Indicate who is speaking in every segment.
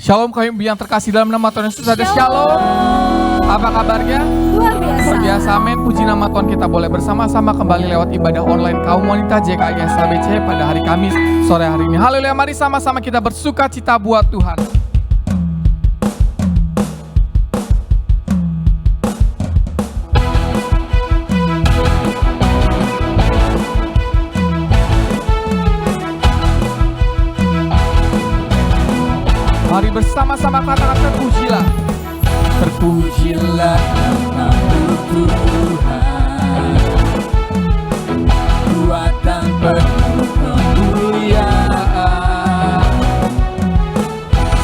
Speaker 1: Shalom kaum ibu yang terkasih dalam nama Tuhan Yesus. Ada shalom. Apa kabarnya?
Speaker 2: Luar biasa.
Speaker 1: Luar biasa, amin. Puji nama Tuhan, kita boleh bersama-sama kembali lewat ibadah online kaum wanita JKI SHBC pada hari Kamis sore hari ini. Haleluya, mari sama-sama kita bersuka cita buat Tuhan. Mari bersama-sama katakan terpujilah. Terpujilah nama Tuhan, kuatan penuh kemuliaan.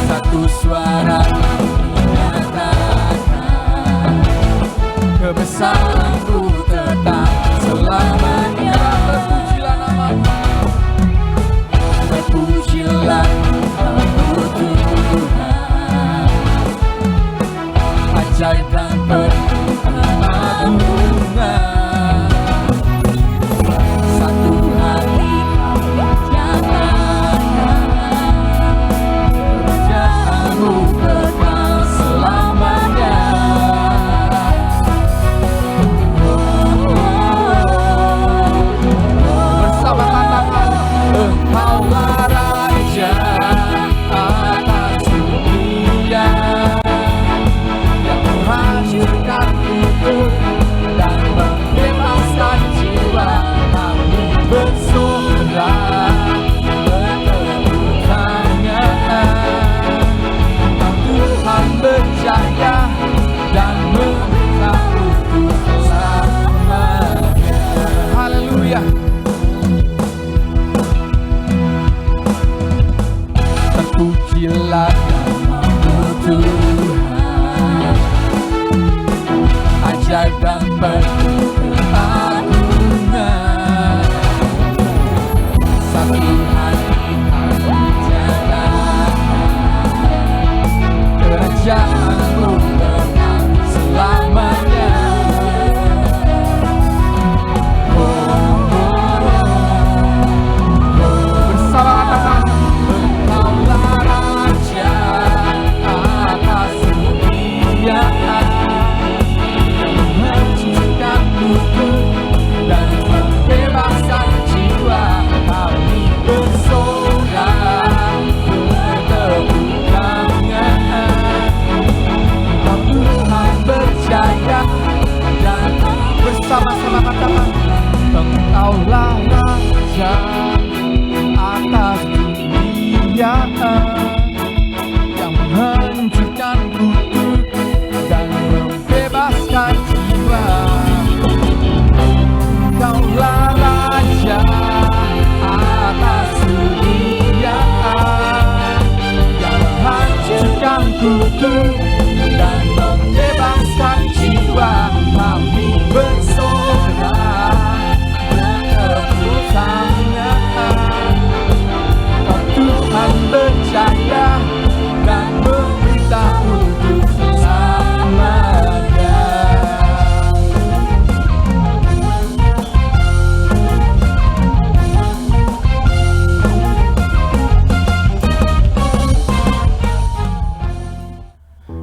Speaker 1: Satu suara menyatakan kebesaranku tetap selamanya. Terpujilah nama, terpujilah nama Tuhan. Ajaib dan penuh keagungan, satu hati kami nyatakan kerjaanmu kekal selamanya. Bersama katakan, Engkaulah Raja atas dunia, menghancurkan kufur dan membebaskan jiwa. Kami bersorak bertepuk tangan. Tuhan berjaya dan memberikan untuk selamanya. Haleluya. Terpujilah nama Tuhan, ajaib dan penuh keagungan. Satu hati kami jalan, kerajaanmu kekal selamanya. Bersama katakan, Engkaulah Raja atas dunia, menghancurkan kufur dan membebaskan jiwa. Kami bersorak bertepuk tangan. Tuhan berjaya dan bersama-sama katakan, Engkaulah Raja atas dunia, yang menghancurkan kufur dan membebaskan jiwa. Engkaulah Raja atas dunia, yang menghancurkan kufur dan membebaskan jiwa. Kami bersorak bertepuk tangan. Tuhan berjaya dan memberitahu untuk selamanya.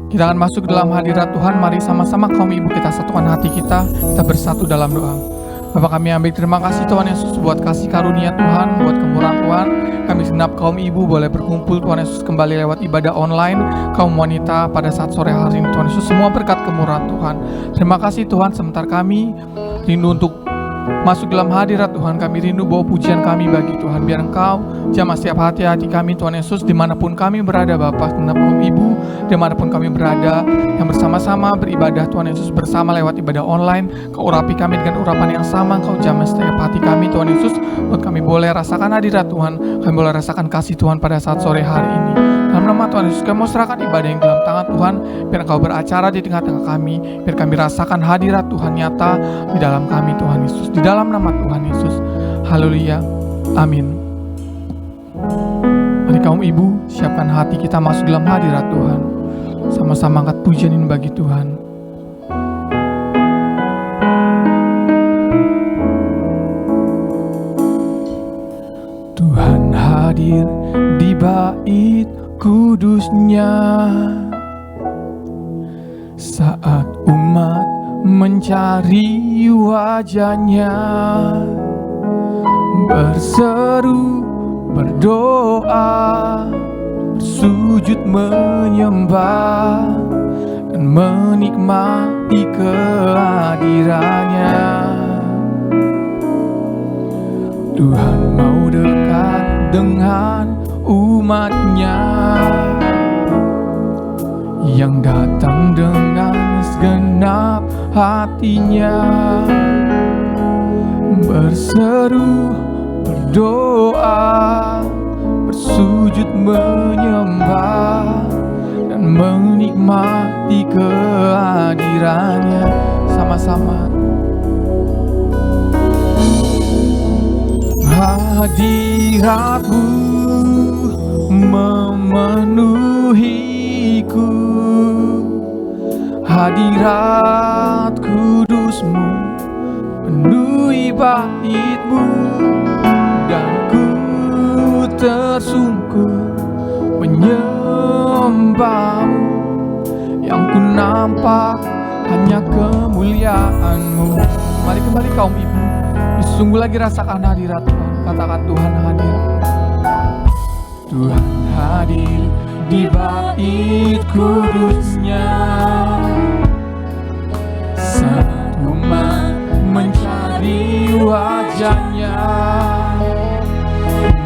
Speaker 1: Kita akan masuk ke dalam hadirat Tuhan. Mari sama-sama kaum ibu kita satukan hati kita bersatu dalam doa. Bapa, kami ambil terima kasih Tuhan Yesus buat kasih karunia Tuhan, buat kemurahan Tuhan. Kami segenap kaum ibu boleh berkumpul Tuhan Yesus kembali lewat ibadah online, kaum wanita pada saat sore hari ini Tuhan Yesus, semua berkat kemurahan Tuhan. Terima kasih Tuhan, sebentar kami rindu untuk masuk dalam hadirat Tuhan. Kami rindu bawa pujian kami bagi Tuhan. Biar Engkau jamah setiap hati-hati kami Tuhan Yesus, dimanapun kami berada Bapa, dimanapun ibu, dimanapun kami berada, yang bersama-sama beribadah Tuhan Yesus bersama lewat ibadah online. Kau urapi kami dengan urapan yang sama. Kau jamah setiap hati kami Tuhan Yesus, buat kami boleh rasakan hadirat Tuhan, kami boleh rasakan kasih Tuhan pada saat sore hari ini. Dalam nama Tuhan Yesus, kami mau serahkan ibadah yang dalam tangan Tuhan. Biar Engkau beracara di tengah-tengah kami, biar kami rasakan hadirat Tuhan nyata di dalam kami Tuhan Yesus, di dalam nama Tuhan Yesus. Haleluya, amin. Mari kaum ibu, siapkan hati kita masuk dalam hadirat Tuhan. Sama-sama angkat pujian ini bagi Tuhan. Tuhan hadir di baitku, kudusnya. Saat umat mencari wajahnya, berseru, berdoa, bersujud menyembah, dan menikmati kehadirannya. Tuhan mau dekat dengan umatnya yang datang dengan segenap hatinya, berseru, berdoa, bersujud menyembah, dan menikmati kehadirannya. Sama-sama. Hadirat-Mu memenuhiku, hadirat kudus-Mu penuhi bait-Mu, dan ku tersungkur menyembah-Mu. Yang ku nampak hanya kemuliaan-Mu. Mari kembali kaum ibu, sungguh lagi rasakan hadirat Tuhan. Katakan, Tuhan hadir. Tuhan hadir di bait kudusnya. Saat umat mencari wajahnya,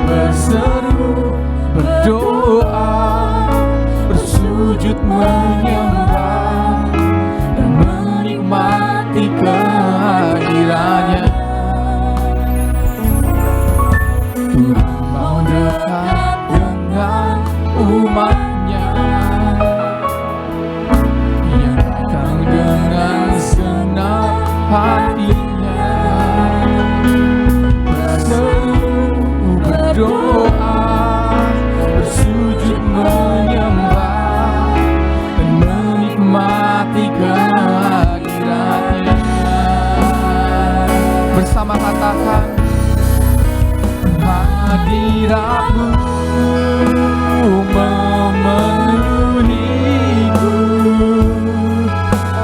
Speaker 1: berseru, berdoa, bersujud menyembah, dan menikmati kehadirannya. Tuhan mau dekat dengan umatnya yang datang dengan segenap hatinya, berseru, berdoa, bersujud menyembah, dan menikmati kehadirannya. Bersama katakan, hadirat-Mu memenuhiku,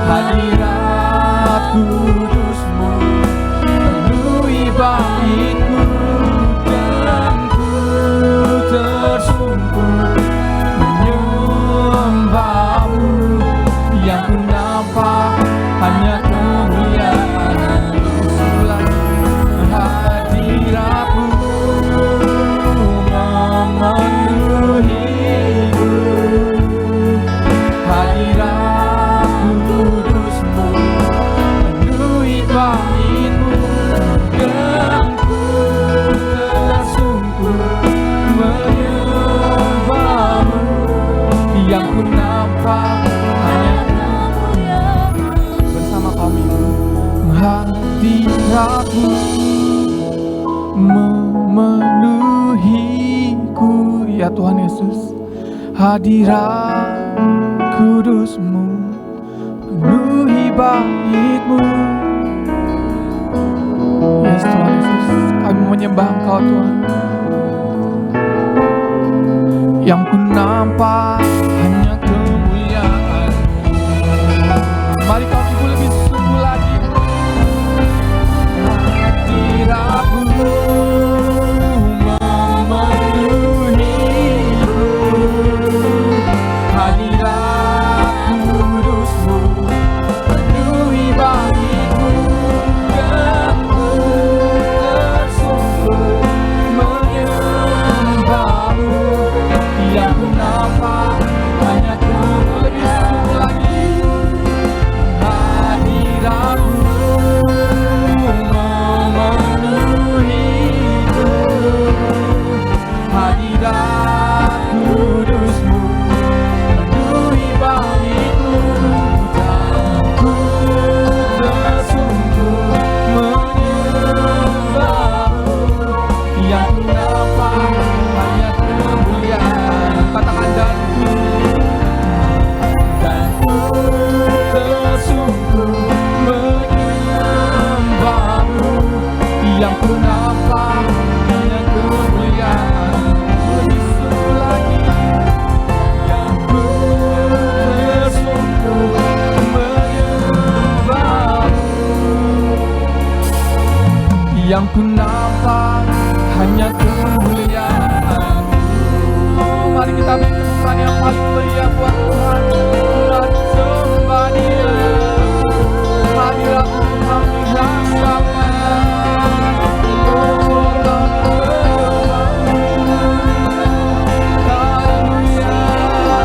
Speaker 1: hadirat kudus-Mu penuhi bait-Ku, dan ku tersungkur menyembah-Mu. Yang ku nampak hanya kemuliaan-Mu. Hadirat-Mu memenuhiku, hadirat kudus-Mu penuhi bait-Mu, dan ku tersungkur menyembah-Mu. Yang ku nampak hanya kemuliaan-Mu. Bersama kaum ibu, hadirat-Mu memenuhiku, ya Tuhan Yesus. Hadirat kudus-Mu penuhi bait-Mu. Yes Tuhan Yesus, kami menyembah Engkau Tuhan. Yang ku nampak hanya kemuliaan-Mu. Mari kaum ibu lebih sungguh lagi. Hadirat-Mu memenuhiku, hadirat kudus-Mu penuhi bait-Mu, dan ku tersungkur menyembah-Mu. Yang ku nampak hanya Kau, lebih sungguh lagi. yang ku nampak hanya kemuliaan-Mu. Mari kita beri Tuhan yang paling meriah buat Tuhan. Mari sembah Dia. Hadirat Tuhan dirasakan. Oh, kami berdoa. Haleluya, haleluya.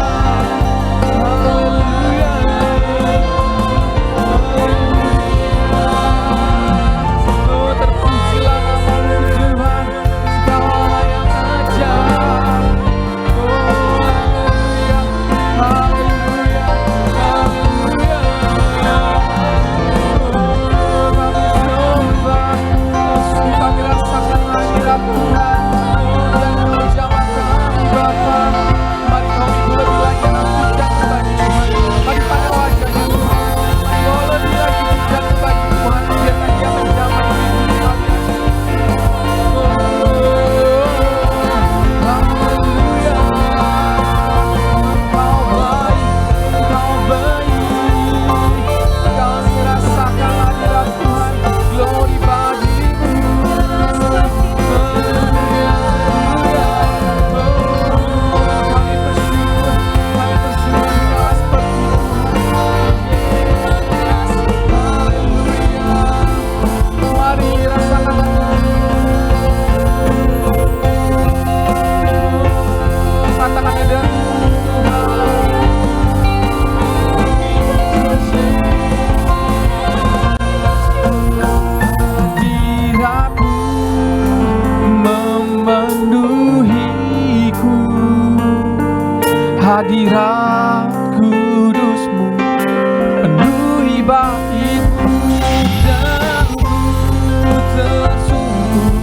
Speaker 1: Oh, terpujilah nama-Mu Tuhan, segala yang ajaib. Oh, haleluya, haleluya, haleluya. Oh, kami sembah, sungguh kami rasakan hadirat Tuhan. Oh, dan menjamah kami Bapa. Mari kami lebih lagi pujian bagi Tuhan. Mari pada wajahnya Tuhan. Oh, lebih lagi pujian bagi Tuhan. Biarkan Dia menjamah hidup kami. Haleluya. Kau baik, Kau baik. Kami rasakan hadirat Tuhan. Glory bagi-Mu. Haleluya. Kami bersyukur keras Haleluya. Mari rasakan katakan ada hadirat-Mu memenuhiku, hadirat kudus-Mu penuhi baitku, dan ku tersungkur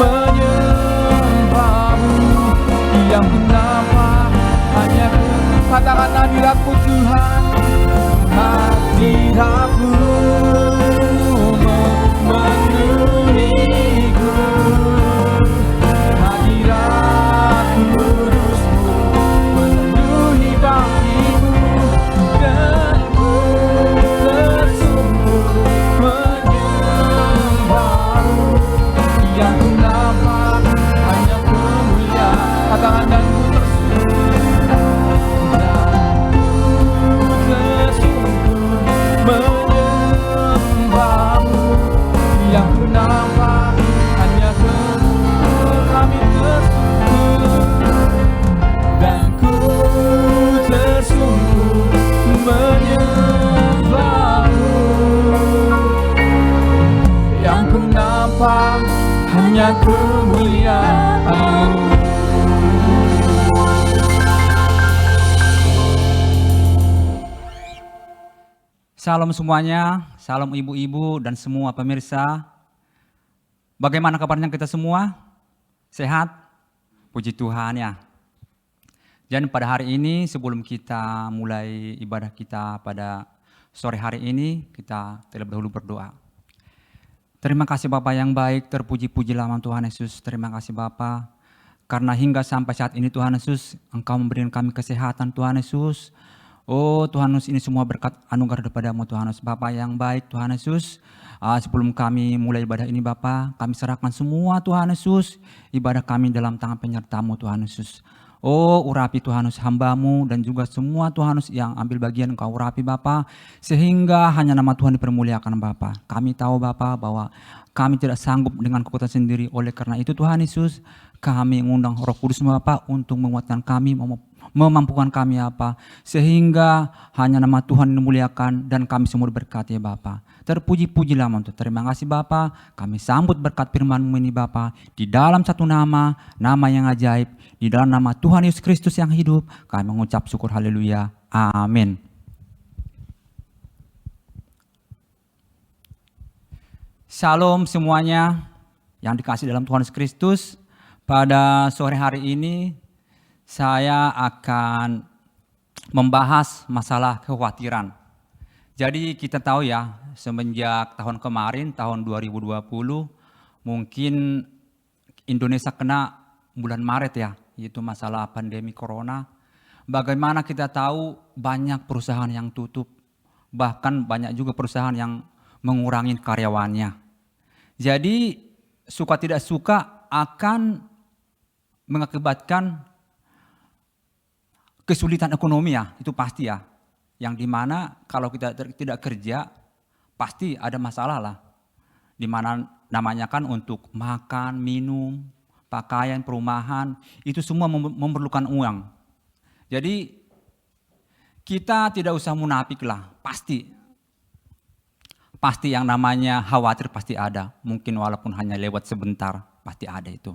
Speaker 1: menyembah-Mu. Yang ku nampak hanya katakan hadirat-Mu Tuhan. Hadirat-Mu memenuhiku, hadirat kudus-Mu penuhi baitku, dan ku tersungkur menyembah-Mu. Yang ku nampak hanya kemuliaan. Katakan dan ku tersungkur menyembah-Mu. Yang ku nampak hanya kami tersungkur, dan ku tersungkur menyembah-Mu. Yang ku nampak hanya kemuliaan-Mu.
Speaker 2: Salam semuanya, salam ibu-ibu dan semua pemirsa. Bagaimana kabarnya kita semua? Sehat? Puji Tuhan ya. Dan pada hari ini sebelum kita mulai ibadah kita pada sore hari ini, kita terlebih dahulu berdoa. Terima kasih Bapa yang baik, terpuji-pujilah nama Tuhan Yesus. Terima kasih Bapa, karena hingga sampai saat ini Tuhan Yesus, Engkau memberikan kami kesehatan Tuhan Yesus. Oh Tuhan Yesus, ini semua berkat anugerah daripada-Mu Tuhan Yesus. Bapa yang baik Tuhan Yesus, sebelum kami mulai ibadah ini Bapa, kami serahkan semua Tuhan Yesus, ibadah kami dalam tangan penyerta-Mu Tuhan Yesus. Oh urapi Tuhan Yesus hamba-Mu dan juga semua Tuhan Yesus yang ambil bagian Engkau urapi Bapa, sehingga hanya nama Tuhan dipermuliakan Bapa. Kami tahu Bapa bahwa kami tidak sanggup dengan kekuatan sendiri, oleh karena itu Tuhan Yesus, kami mengundang Roh Kudus Bapa untuk menguatkan kami, memampukan kami apa, sehingga hanya nama Tuhan dimuliakan dan kami semua diberkati ya Bapa. Terpuji-pujilah untuk terima kasih Bapa, kami sambut berkat firman-Mu ini Bapa, di dalam satu nama yang ajaib, di dalam nama Tuhan Yesus Kristus yang hidup, kami mengucap syukur haleluya, amin. Shalom semuanya yang dikasih dalam Tuhan Yesus Kristus. Pada sore hari ini saya akan membahas masalah kekhawatiran. Jadi kita tahu ya, semenjak tahun kemarin, tahun 2020, mungkin Indonesia kena bulan Maret ya, yaitu masalah pandemi corona. Bagaimana kita tahu banyak perusahaan yang tutup, bahkan banyak juga perusahaan yang mengurangi karyawannya. Jadi suka tidak suka akan mengakibatkan kesulitan ekonomi ya, itu pasti ya. Yang dimana kalau kita tidak kerja, pasti ada masalah lah. Dimana namanya kan untuk makan, minum, pakaian, perumahan, itu semua memerlukan uang. Jadi kita tidak usah munafik lah, pasti. Pasti yang namanya khawatir pasti ada. Mungkin walaupun hanya lewat sebentar, pasti ada itu.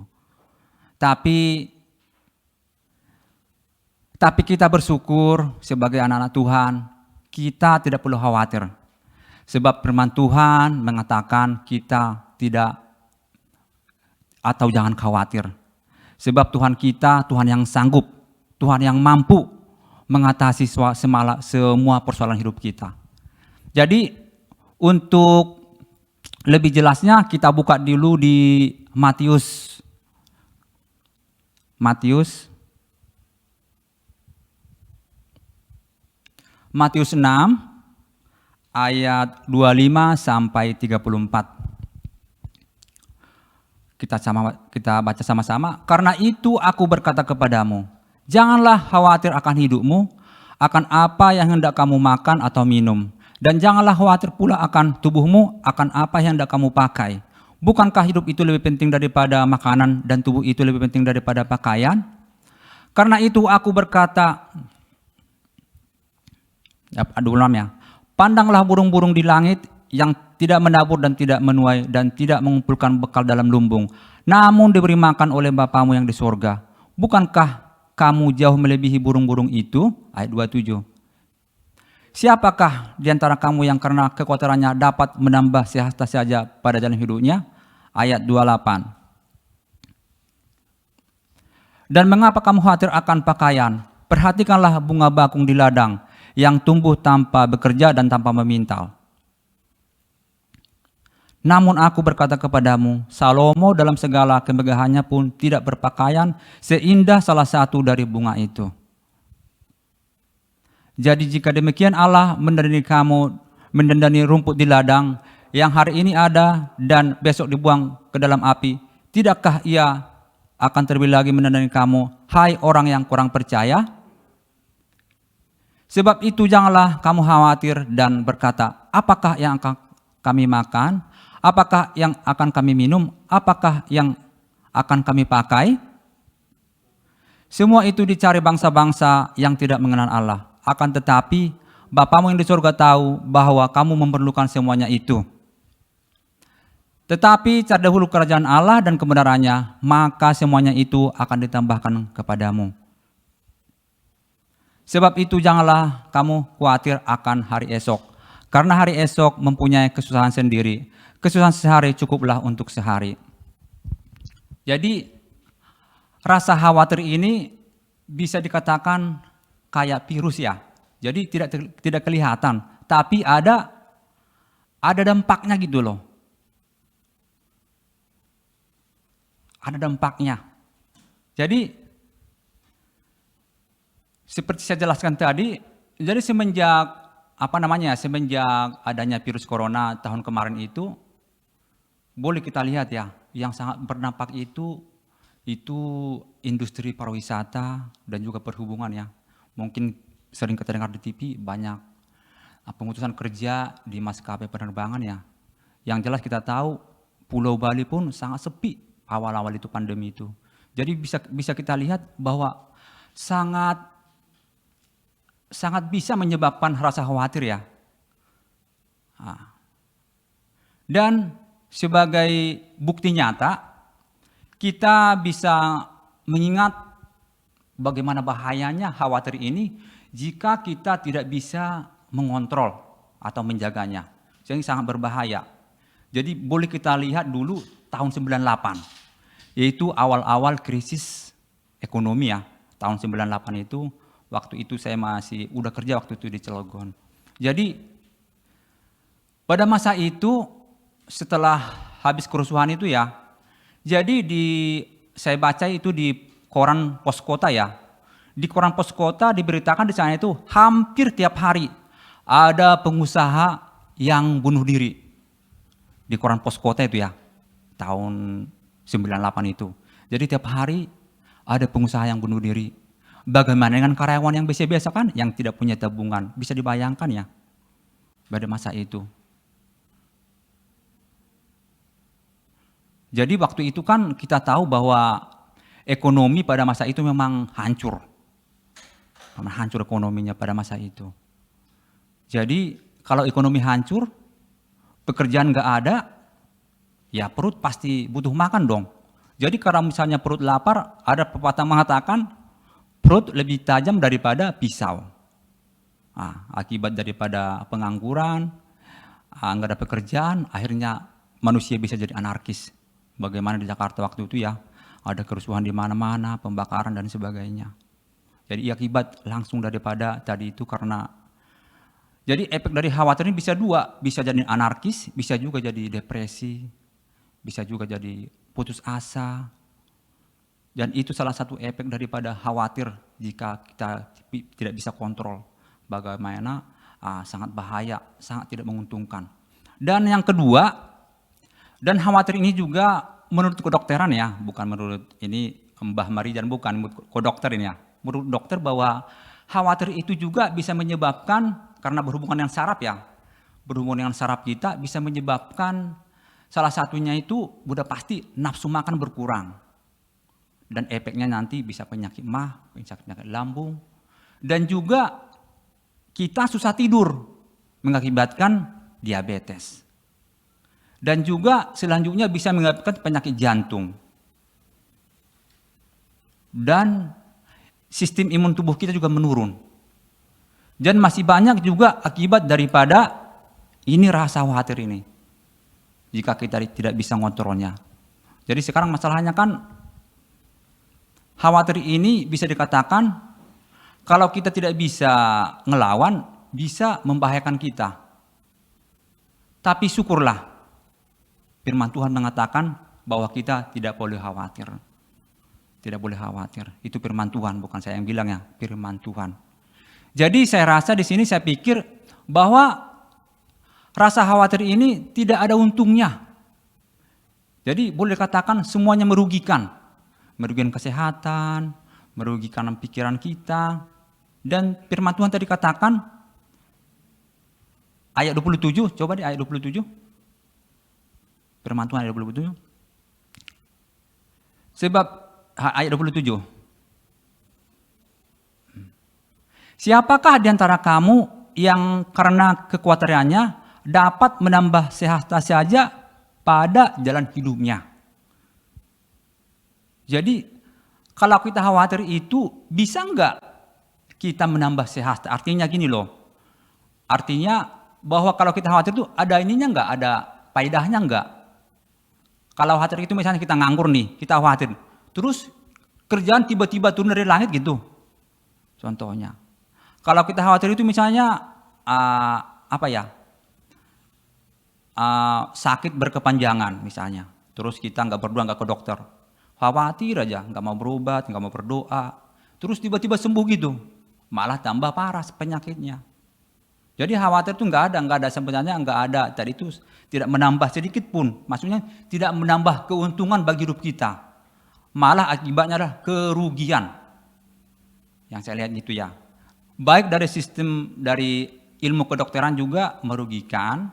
Speaker 2: Tapi kita bersyukur sebagai anak-anak Tuhan, kita tidak perlu khawatir. Sebab firman Tuhan mengatakan kita tidak atau jangan khawatir. Sebab Tuhan kita, Tuhan yang sanggup, Tuhan yang mampu mengatasi semua persoalan hidup kita. Jadi untuk lebih jelasnya kita buka dulu di Matius 6 ayat 25 sampai 34. Kita baca sama-sama. Karena itu aku berkata kepadamu, janganlah khawatir akan hidupmu, akan apa yang hendak kamu makan atau minum. Dan janganlah khawatir pula akan tubuhmu, akan apa yang hendak kamu pakai. Bukankah hidup itu lebih penting daripada makanan dan tubuh itu lebih penting daripada pakaian? Karena itu aku berkata, pandanglah burung-burung di langit yang tidak menabur dan tidak menuai dan tidak mengumpulkan bekal dalam lumbung, namun diberi makan oleh Bapamu yang di sorga. Bukankah kamu jauh melebihi burung-burung itu? Ayat 27. Siapakah di antara kamu yang karena kekhawatirannya dapat menambah sehasta saja pada jalan hidupnya? Ayat 28. Dan mengapa kamu khawatir akan pakaian? Perhatikanlah bunga bakung di ladang yang tumbuh tanpa bekerja dan tanpa memintal. Namun aku berkata kepadamu, Salomo dalam segala kemegahannya pun tidak berpakaian seindah salah satu dari bunga itu. Jadi jika demikian Allah mendandani rumput di ladang yang hari ini ada dan besok dibuang ke dalam api, tidakkah Ia akan terlebih lagi mendandani kamu, hai orang yang kurang percaya? Sebab itu janganlah kamu khawatir dan berkata, apakah yang akan kami makan? Apakah yang akan kami minum? Apakah yang akan kami pakai? Semua itu dicari bangsa-bangsa yang tidak mengenal Allah. Akan tetapi Bapamu yang di surga tahu bahwa kamu memerlukan semuanya itu. Tetapi cari dahulu kerajaan Allah dan kebenarannya, maka semuanya itu akan ditambahkan kepadamu. Sebab itu janganlah kamu khawatir akan hari esok, karena hari esok mempunyai kesusahan sendiri. Kesusahan sehari cukuplah untuk sehari. Jadi rasa khawatir ini bisa dikatakan kayak virus ya. Jadi tidak kelihatan, tapi ada dampaknya gitu loh. Ada dampaknya. Jadi seperti saya jelaskan tadi, jadi semenjak adanya virus corona tahun kemarin itu, boleh kita lihat ya, yang sangat berdampak itu industri pariwisata dan juga perhubungan ya. Mungkin sering kita dengar di TV banyak pemutusan kerja di maskapai penerbangan ya. Yang jelas kita tahu Pulau Bali pun sangat sepi awal-awal itu pandemi itu. Jadi bisa kita lihat bahwa sangat bisa menyebabkan rasa khawatir ya. Dan sebagai bukti nyata, kita bisa mengingat bagaimana bahayanya khawatir ini jika kita tidak bisa mengontrol atau menjaganya. Jadi sangat berbahaya. Jadi boleh kita lihat dulu tahun 98, yaitu awal-awal krisis ekonomi ya. Tahun 98 itu, waktu itu saya masih udah kerja waktu itu di Cilegon. Jadi pada masa itu setelah habis kerusuhan itu ya, jadi saya baca itu di koran Pos Kota ya. Di koran Pos Kota diberitakan di sana itu hampir tiap hari ada pengusaha yang bunuh diri. Di koran Pos Kota itu ya. tahun 98 itu. Jadi tiap hari ada pengusaha yang bunuh diri. Bagaimana dengan karyawan yang biasa-biasa kan, yang tidak punya tabungan? Bisa dibayangkan ya, pada masa itu. Jadi waktu itu kan kita tahu bahwa ekonomi pada masa itu memang hancur. Memang hancur ekonominya pada masa itu. Jadi kalau ekonomi hancur, pekerjaan nggak ada, ya perut pasti butuh makan dong. Jadi kalau misalnya perut lapar, ada pepatah mengatakan perut lebih tajam daripada pisau. Akibat daripada pengangguran, nggak ada pekerjaan, akhirnya manusia bisa jadi anarkis. Bagaimana di Jakarta waktu itu ya, ada kerusuhan di mana-mana, pembakaran dan sebagainya. Jadi akibat langsung daripada tadi itu karena, jadi efek dari khawatir ini bisa dua, bisa jadi anarkis, bisa juga jadi depresi, bisa juga jadi putus asa. Dan itu salah satu efek daripada khawatir jika kita tidak bisa kontrol. Bagaimana sangat bahaya, sangat tidak menguntungkan. Dan yang kedua, dan khawatir ini juga menurut kedokteran ya, bukan menurut ini Mbah Marijan, bukan menurut kedokter ini ya. Menurut dokter bahwa khawatir itu juga bisa menyebabkan, karena berhubungan dengan saraf ya, berhubungan dengan saraf kita bisa menyebabkan salah satunya itu udah pasti nafsu makan berkurang. Dan efeknya nanti bisa penyakit mah, penyakit lambung. Dan juga kita susah tidur, mengakibatkan diabetes. Dan juga selanjutnya bisa mengakibatkan penyakit jantung. Dan sistem imun tubuh kita juga menurun. Dan masih banyak juga akibat daripada ini rasa khawatir ini. Jika kita tidak bisa ngontrolnya. Jadi sekarang masalahnya kan khawatir ini bisa dikatakan kalau kita tidak bisa ngelawan bisa membahayakan kita. Tapi syukurlah firman Tuhan mengatakan bahwa kita tidak boleh khawatir. Tidak boleh khawatir. Itu firman Tuhan, bukan saya yang bilang ya, firman Tuhan. Jadi saya rasa di sini saya pikir bahwa rasa khawatir ini tidak ada untungnya. Jadi boleh dikatakan semuanya merugikan. Merugikan kesehatan, merugikan pikiran kita. Dan firman Tuhan tadi katakan, ayat 27, coba di ayat 27. Firman Tuhan ayat 27. Sebab ayat 27. Siapakah di antara kamu yang karena kekhawatirannya dapat menambah sehat saja pada jalan hidupnya? Jadi kalau kita khawatir itu bisa enggak kita menambah sehat? Artinya gini loh. Artinya bahwa kalau kita khawatir itu ada ininya enggak, ada faedahnya enggak? Kalau khawatir itu misalnya kita nganggur nih, kita khawatir. Terus kerjaan tiba-tiba turun dari langit gitu. Contohnya. Kalau kita khawatir itu misalnya sakit berkepanjangan misalnya. Terus kita nggak berdoa, nggak ke dokter. Khawatir aja, nggak mau berobat, nggak mau berdoa. Terus tiba-tiba sembuh gitu. Malah tambah parah penyakitnya. Jadi khawatir itu nggak ada sebenarnya nggak ada. Tadi itu tidak menambah sedikit pun. Maksudnya tidak menambah keuntungan bagi hidup kita. Malah akibatnya adalah kerugian. Yang saya lihat gitu ya. Baik dari sistem dari ilmu kedokteran juga merugikan.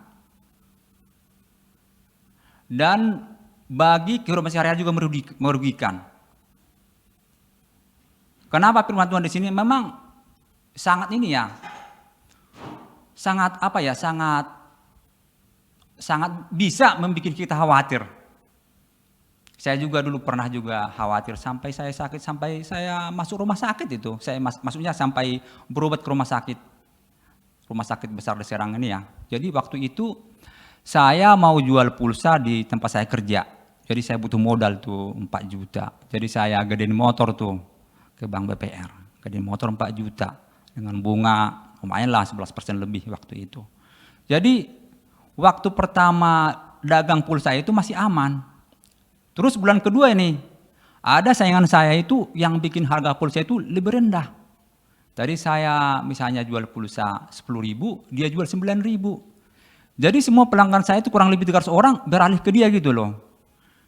Speaker 2: Dan bagi kehidupan sehari-hari juga merugikan. Kenapa firman Tuhan di sini memang sangat ini ya. Sangat bisa membuat kita khawatir. Saya juga dulu pernah juga khawatir sampai saya sakit, sampai saya masuk rumah sakit itu. Saya maksudnya sampai berobat ke rumah sakit besar di Serang ini ya. Jadi waktu itu saya mau jual pulsa di tempat saya kerja. Jadi saya butuh modal tuh 4 juta. Jadi saya gedein motor tuh ke Bank BPR. Gedein motor 4 juta dengan bunga lumayan lah 11% lebih waktu itu. Jadi waktu pertama dagang pulsa itu masih aman. Terus bulan kedua ini ada saingan saya itu yang bikin harga pulsa itu lebih rendah. Tadi saya misalnya jual pulsa 10.000, dia jual 9.000. Jadi semua pelanggan saya itu kurang lebih 300 orang beralih ke dia gitu loh.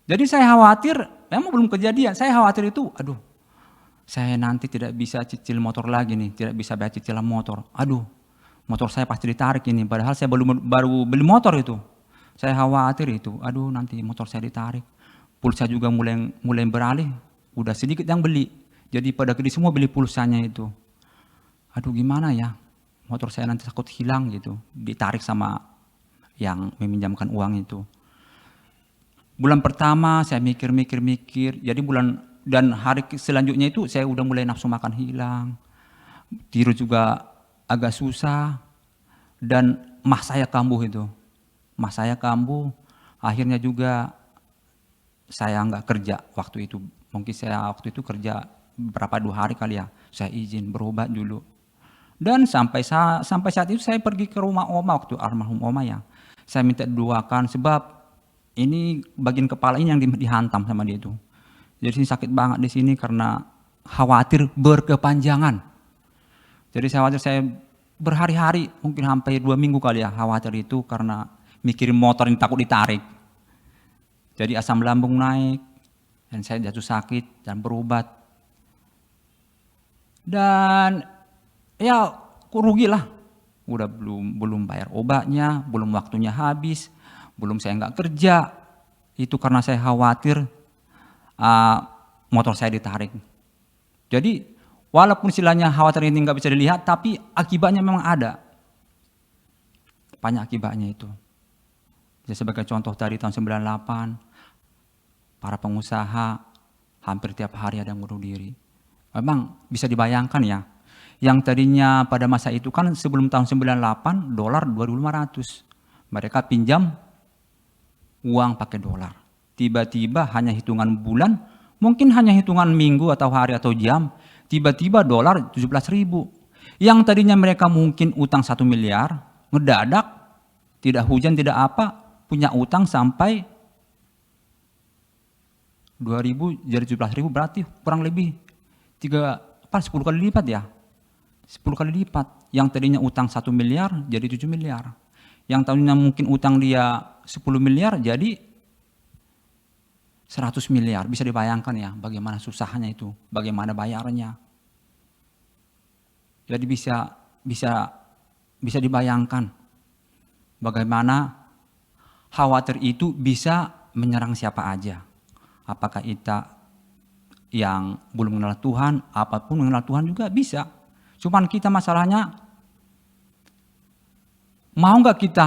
Speaker 2: Jadi saya khawatir, memang belum kejadian, saya khawatir itu, aduh, saya nanti tidak bisa cicil motor lagi nih, tidak bisa bayar cicilan motor. Aduh, motor saya pasti ditarik ini, padahal saya baru beli motor itu. Saya khawatir itu, aduh nanti motor saya ditarik. Pulsa juga mulai beralih, udah sedikit yang beli. Jadi pada gede semua beli pulsanya itu. Aduh gimana ya, motor saya nanti takut hilang gitu, ditarik sama yang meminjamkan uang itu. Bulan pertama saya mikir, jadi dan hari selanjutnya itu saya udah mulai nafsu makan hilang, tidur juga agak susah, dan mah saya kambuh itu. Mah saya kambuh, akhirnya juga saya nggak kerja waktu itu. Mungkin saya waktu itu kerja berapa 2 hari kali ya, saya izin berobat dulu. Dan sampai saat itu saya pergi ke rumah oma waktu almarhum oma ya. Saya minta doakan sebab ini bagian kepala ini yang dihantam sama dia itu. Jadi ini sakit banget di sini karena khawatir berkepanjangan. Jadi saya khawatir saya berhari-hari, mungkin sampai 2 minggu kali ya khawatir itu karena mikirin motor ini takut ditarik. Jadi asam lambung naik, dan saya jatuh sakit dan berobat. Dan ya rugi lah, udah belum bayar obatnya, belum waktunya habis, belum saya nggak kerja. Itu karena saya khawatir motor saya ditarik. Jadi walaupun istilahnya khawatir ini nggak bisa dilihat, tapi akibatnya memang ada. Banyak akibatnya itu. Jadi sebagai contoh tadi tahun 98, para pengusaha hampir tiap hari ada yang bunuh diri. Memang bisa dibayangkan ya, yang tadinya pada masa itu kan sebelum tahun 98 dolar 2.500. Mereka pinjam uang pakai dolar. Tiba-tiba hanya hitungan bulan, mungkin hanya hitungan minggu atau hari atau jam, tiba-tiba dolar 17.000. Yang tadinya mereka mungkin utang 1 miliar, ngedadak, tidak hujan, tidak apa, punya utang sampai 2.000 jadi 17.000, berarti kurang lebih 10 kali lipat ya. 10 kali lipat. Yang tadinya utang 1 miliar jadi 7 miliar. Yang tadinya mungkin utang dia 10 miliar jadi 100 miliar. Bisa dibayangkan ya bagaimana susahnya itu, bagaimana bayarnya. Jadi bisa dibayangkan bagaimana khawatir itu bisa menyerang siapa aja. Apakah kita yang belum mengenal Tuhan, apapun mengenal Tuhan juga bisa. Cuman kita masalahnya, mau nggak kita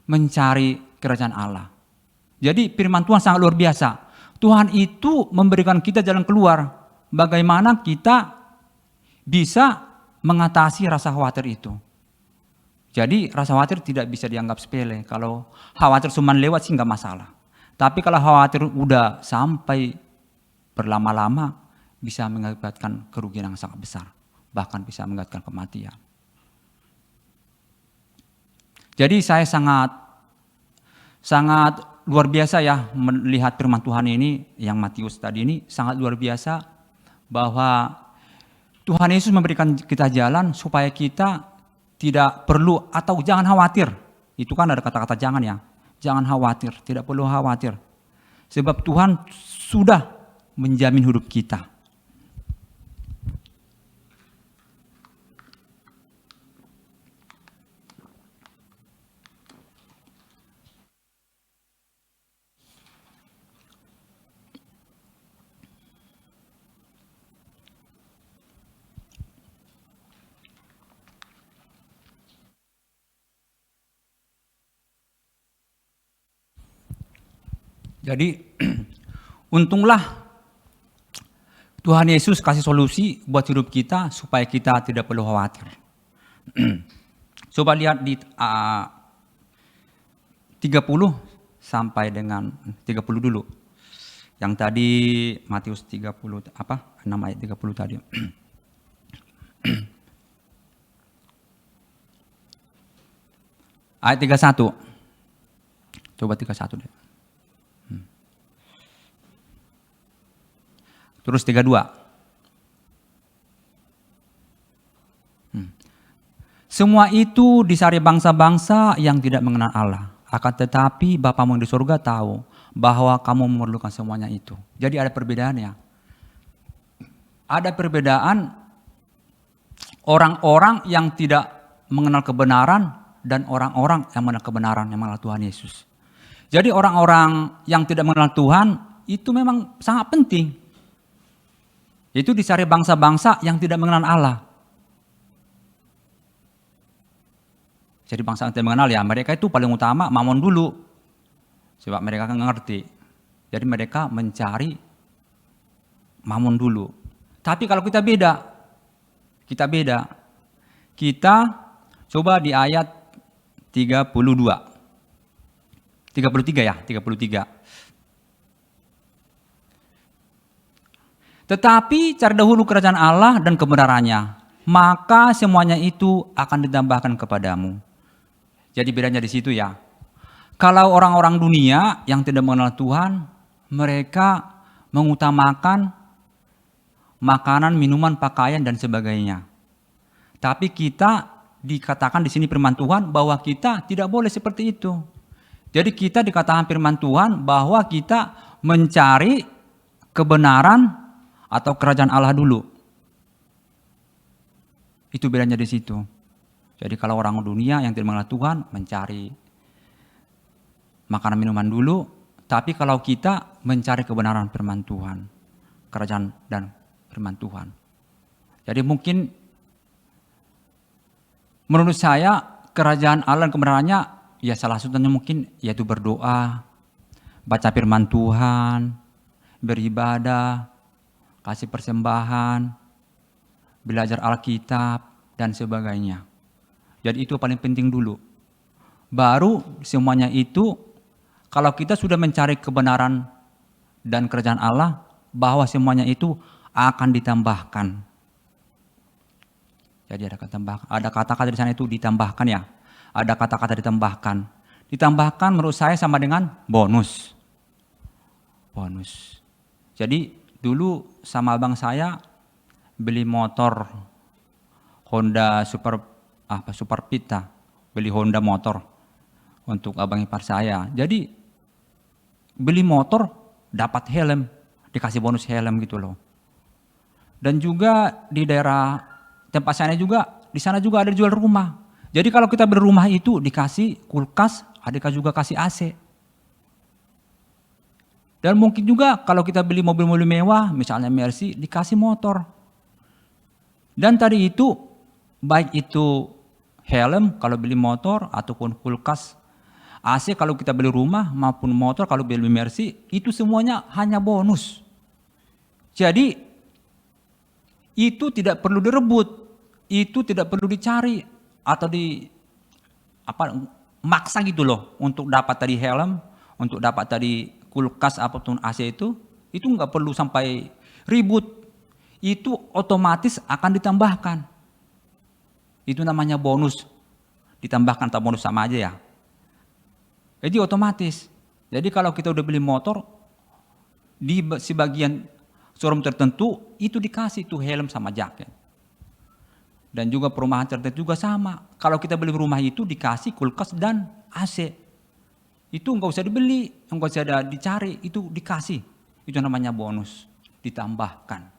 Speaker 2: mencari kerajaan Allah? Jadi firman Tuhan sangat luar biasa. Tuhan itu memberikan kita jalan keluar. Bagaimana kita bisa mengatasi rasa khawatir itu. Jadi rasa khawatir tidak bisa dianggap sepele. Kalau khawatir cuma lewat sih nggak masalah. Tapi kalau khawatir udah sampai berlama-lama bisa mengakibatkan kerugian yang sangat besar. Bahkan bisa mengakibatkan kematian. Jadi saya sangat luar biasa ya melihat firman Tuhan ini, yang Matius tadi ini sangat luar biasa, bahwa Tuhan Yesus memberikan kita jalan supaya kita tidak perlu atau jangan khawatir. Itu kan ada kata-kata jangan ya. Jangan khawatir, tidak perlu khawatir. Sebab Tuhan sudah menjamin hidup kita. Jadi untunglah Tuhan Yesus kasih solusi buat hidup kita supaya kita tidak perlu khawatir. Coba lihat di 30 sampai dengan 30 dulu. Yang tadi Matius 30 apa? 6 ayat 30 tadi. Ayat 31. Coba 31 deh. Terus 32. Semua itu disari bangsa-bangsa yang tidak mengenal Allah. Akan tetapi Bapamu yang di surga tahu bahwa kamu memerlukan semuanya itu. Jadi ada perbedaannya. Ada perbedaan orang-orang yang tidak mengenal kebenaran dan orang-orang yang mengenal kebenaran, yang mengenal Tuhan Yesus. Jadi orang-orang yang tidak mengenal Tuhan itu memang sangat penting. Itu dicari bangsa-bangsa yang tidak mengenal Allah. Jadi bangsa yang tidak mengenal ya mereka itu paling utama mamon dulu. Sebab mereka kan ngerti. Jadi mereka mencari mamon dulu. Tapi kalau kita beda. Kita coba di ayat 33 ya, 33. Tetapi cari dahulu kerajaan Allah dan kebenarannya, maka semuanya itu akan ditambahkan kepadamu. Jadi bedanya di situ ya. Kalau orang-orang dunia yang tidak mengenal Tuhan, mereka mengutamakan makanan, minuman, pakaian dan sebagainya. Tapi kita dikatakan di sini firman Tuhan bahwa kita tidak boleh seperti itu. Jadi kita dikatakan firman Tuhan bahwa kita mencari kebenaran atau kerajaan Allah dulu. Itu bedanya di situ. Jadi kalau orang dunia yang tidak mengenal Tuhan mencari makanan minuman dulu, tapi kalau kita mencari kebenaran firman Tuhan, kerajaan dan firman Tuhan. Jadi mungkin menurut saya kerajaan Allah dan kebenarannya ya salah satunya mungkin yaitu berdoa, baca firman Tuhan, beribadah, kasih persembahan, belajar Alkitab dan sebagainya. Jadi itu paling penting dulu. Baru semuanya itu kalau kita sudah mencari kebenaran dan kerajaan Allah, bahwa semuanya itu akan ditambahkan. Jadi ada kata-kata di sana itu ditambahkan ya. Ada kata-kata ditambahkan. Ditambahkan menurut saya sama dengan bonus. Bonus. Jadi dulu sama abang saya beli motor Honda Super Pita, beli Honda motor untuk abang ipar saya. Jadi beli motor dapat helm, dikasih bonus helm gitu loh. Dan juga di daerah tempat saya juga, di sana juga ada jual rumah. Jadi kalau kita beli rumah itu dikasih kulkas, ada juga kasih AC. Dan mungkin juga kalau kita beli mobil-mobil mewah, misalnya Mercy, dikasih motor. Dan tadi itu, baik itu helm kalau beli motor ataupun kulkas, AC kalau kita beli rumah maupun motor kalau beli Mercy, itu semuanya hanya bonus. Jadi itu tidak perlu direbut, itu tidak perlu dicari atau maksa gitu loh untuk dapat tadi helm, untuk dapat tadi kulkas apapun AC itu nggak perlu sampai ribut. Itu otomatis akan ditambahkan. Itu namanya bonus. Ditambahkan atau bonus sama aja ya. Jadi otomatis. Jadi kalau kita udah beli motor, di sebagian showroom tertentu itu dikasih tuh helm sama jaket. Dan juga perumahan tertentu juga sama. Kalau kita beli rumah itu dikasih kulkas dan AC. Itu nggak usah dibeli, nggak usah dicari, itu dikasih. Itu namanya bonus, ditambahkan.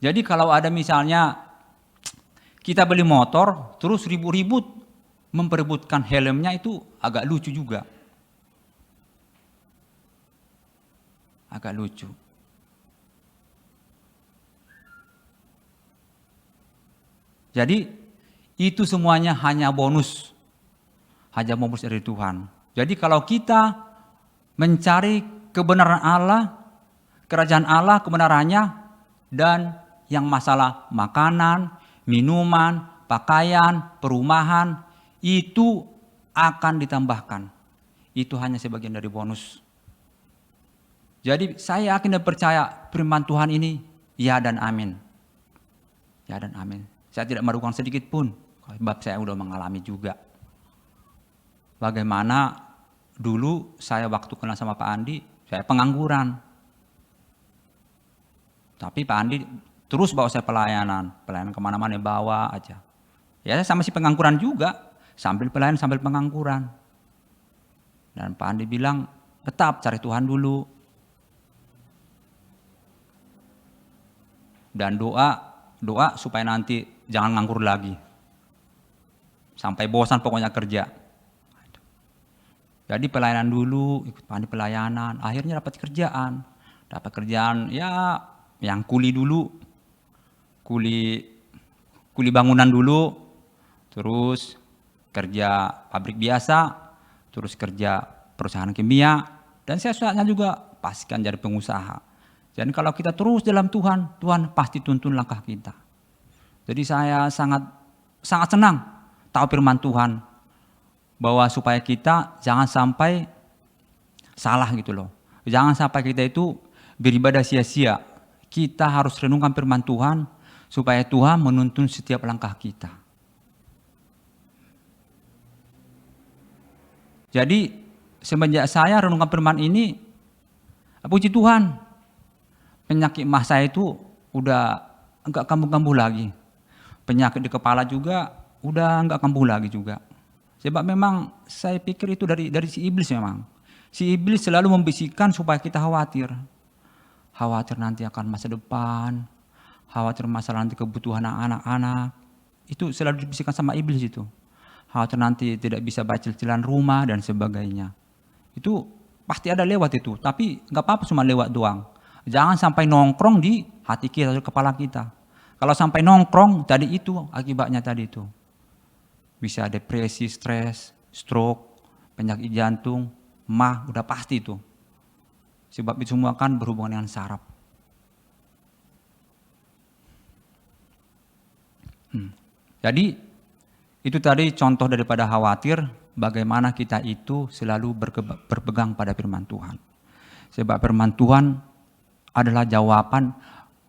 Speaker 2: Jadi kalau ada misalnya kita beli motor, terus ribut-ribut memperebutkan helmnya, itu agak lucu juga. Agak lucu. Jadi itu semuanya hanya bonus. Hanya bonus dari Tuhan. Jadi kalau kita mencari kebenaran Allah, kerajaan Allah, kebenarannya, dan yang masalah makanan, minuman, pakaian, perumahan, itu akan ditambahkan. Itu hanya sebagian dari bonus. Jadi saya yakin dan percaya firman Tuhan ini ya dan amin. Ya dan amin. Saya tidak meragukan sedikit pun, sebab saya sudah mengalami juga. Bagaimana dulu saya waktu kenal sama Pak Andi, saya pengangguran. Tapi Pak Andi terus bawa saya pelayanan kemana-mana bawa aja. Ya saya sama si pengangguran juga, sambil pelayanan sambil pengangguran. Dan Pak Andi bilang, tetap cari Tuhan dulu. Dan doa supaya nanti jangan nganggur lagi. Sampai bosan pokoknya kerja. Jadi pelayanan dulu, ikut Pak Andi pelayanan, akhirnya dapat kerjaan. Dapat kerjaan ya yang kuli dulu, kuli bangunan dulu, terus kerja pabrik biasa, terus kerja perusahaan kimia, dan saya saatnya juga pastikan jadi pengusaha. Jadi kalau kita terus dalam Tuhan, Tuhan pasti tuntun langkah kita. Jadi saya sangat senang tahu firman Tuhan, bahwa supaya kita jangan sampai salah gitu loh. Jangan sampai kita itu beribadah sia-sia. Kita harus renungkan firman Tuhan supaya Tuhan menuntun setiap langkah kita. Jadi semenjak saya renungkan firman ini, puji Tuhan, penyakit mah saya itu udah enggak kambuh-kambuh lagi. Penyakit di kepala juga udah enggak kambuh lagi juga. Sebab memang saya pikir itu dari si iblis memang. Si iblis selalu membisikkan supaya kita khawatir. Khawatir nanti akan masa depan, khawatir masalah nanti kebutuhan anak-anak. Itu selalu dibisikkan sama iblis itu. Khawatir nanti tidak bisa bayar cicilan rumah dan sebagainya. Itu pasti ada lewat itu, tapi nggak apa-apa cuma lewat doang. Jangan sampai nongkrong di hati kita atau kepala kita. Kalau sampai nongkrong, tadi itu akibatnya tadi itu. Bisa depresi, stres, stroke, penyakit jantung, mah udah pasti itu. Sebab itu semua kan berhubungan dengan saraf. Jadi itu tadi contoh daripada khawatir, bagaimana kita itu selalu berpegang pada firman Tuhan. Sebab firman Tuhan adalah jawaban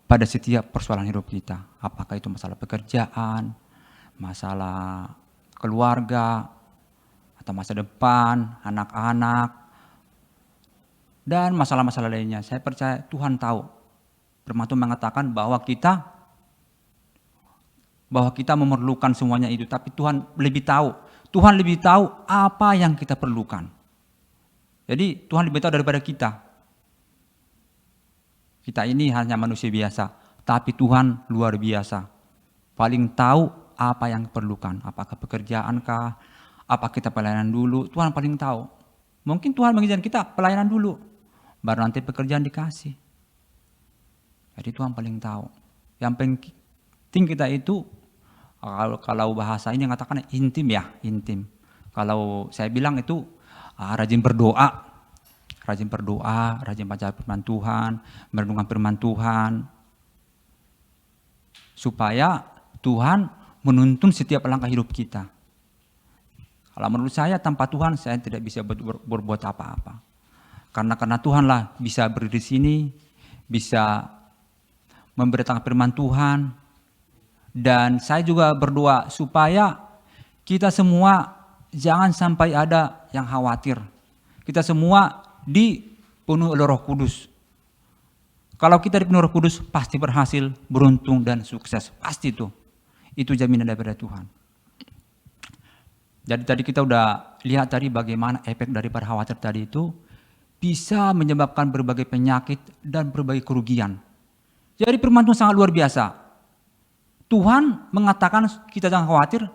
Speaker 2: pada setiap persoalan hidup kita. Apakah itu masalah pekerjaan, masalah keluarga, atau masa depan, anak-anak, dan masalah-masalah lainnya. Saya percaya Tuhan tahu. Firman Tuhan mengatakan bahwa kita memerlukan semuanya itu, tapi Tuhan lebih tahu. Tuhan lebih tahu apa yang kita perlukan. Jadi Tuhan lebih tahu daripada kita. Kita ini hanya manusia biasa, tapi Tuhan luar biasa. Paling tahu apa yang diperlukan, apakah pekerjaan kah, apa kita pelayanan dulu, Tuhan paling tahu. Mungkin Tuhan mengizinkan kita pelayanan dulu, baru nanti pekerjaan dikasih. Jadi Tuhan paling tahu. Yang penting kita itu, kalau bahasa ini mengatakan intim ya, intim. Kalau saya bilang itu rajin berdoa, rajin baca firman Tuhan, merenungkan firman Tuhan, supaya Tuhan menuntun setiap langkah hidup kita. Kalau menurut saya tanpa Tuhan saya tidak bisa berbuat apa-apa. Karena Tuhanlah bisa berdiri di sini, bisa memberitakan firman Tuhan. Dan saya juga berdoa supaya kita semua jangan sampai ada yang khawatir. Kita semua dipenuhi oleh Roh Kudus. Kalau kita dipenuhi Roh Kudus pasti berhasil, beruntung dan sukses. Pasti itu. Itu jaminan daripada Tuhan. Jadi tadi kita udah lihat tadi bagaimana efek daripada khawatir tadi itu bisa menyebabkan berbagai penyakit dan berbagai kerugian. Jadi firman Tuhan sangat luar biasa. Tuhan mengatakan kita jangan khawatir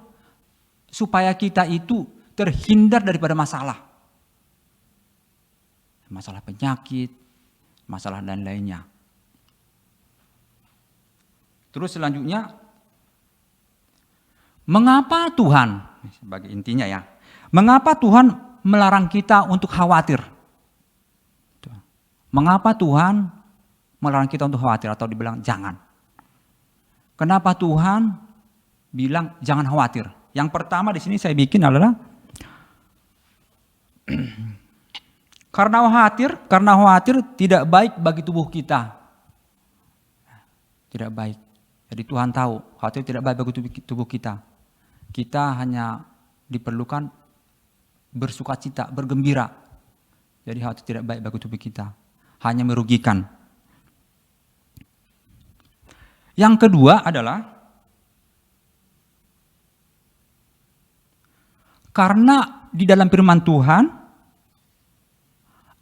Speaker 2: supaya kita itu terhindar daripada masalah. Masalah penyakit, masalah dan lainnya. Terus selanjutnya, mengapa Tuhan, sebagai intinya ya, mengapa Tuhan melarang kita untuk khawatir? Mengapa Tuhan melarang kita untuk khawatir atau dibilang jangan? Kenapa Tuhan bilang jangan khawatir? Yang pertama di sini saya bikin adalah karena khawatir tidak baik bagi tubuh kita. Tidak baik. Jadi Tuhan tahu khawatir tidak baik bagi tubuh kita. Kita hanya diperlukan bersukacita, bergembira. Jadi khawatir tidak baik bagi tubuh kita. Hanya merugikan. Yang kedua adalah karena di dalam firman Tuhan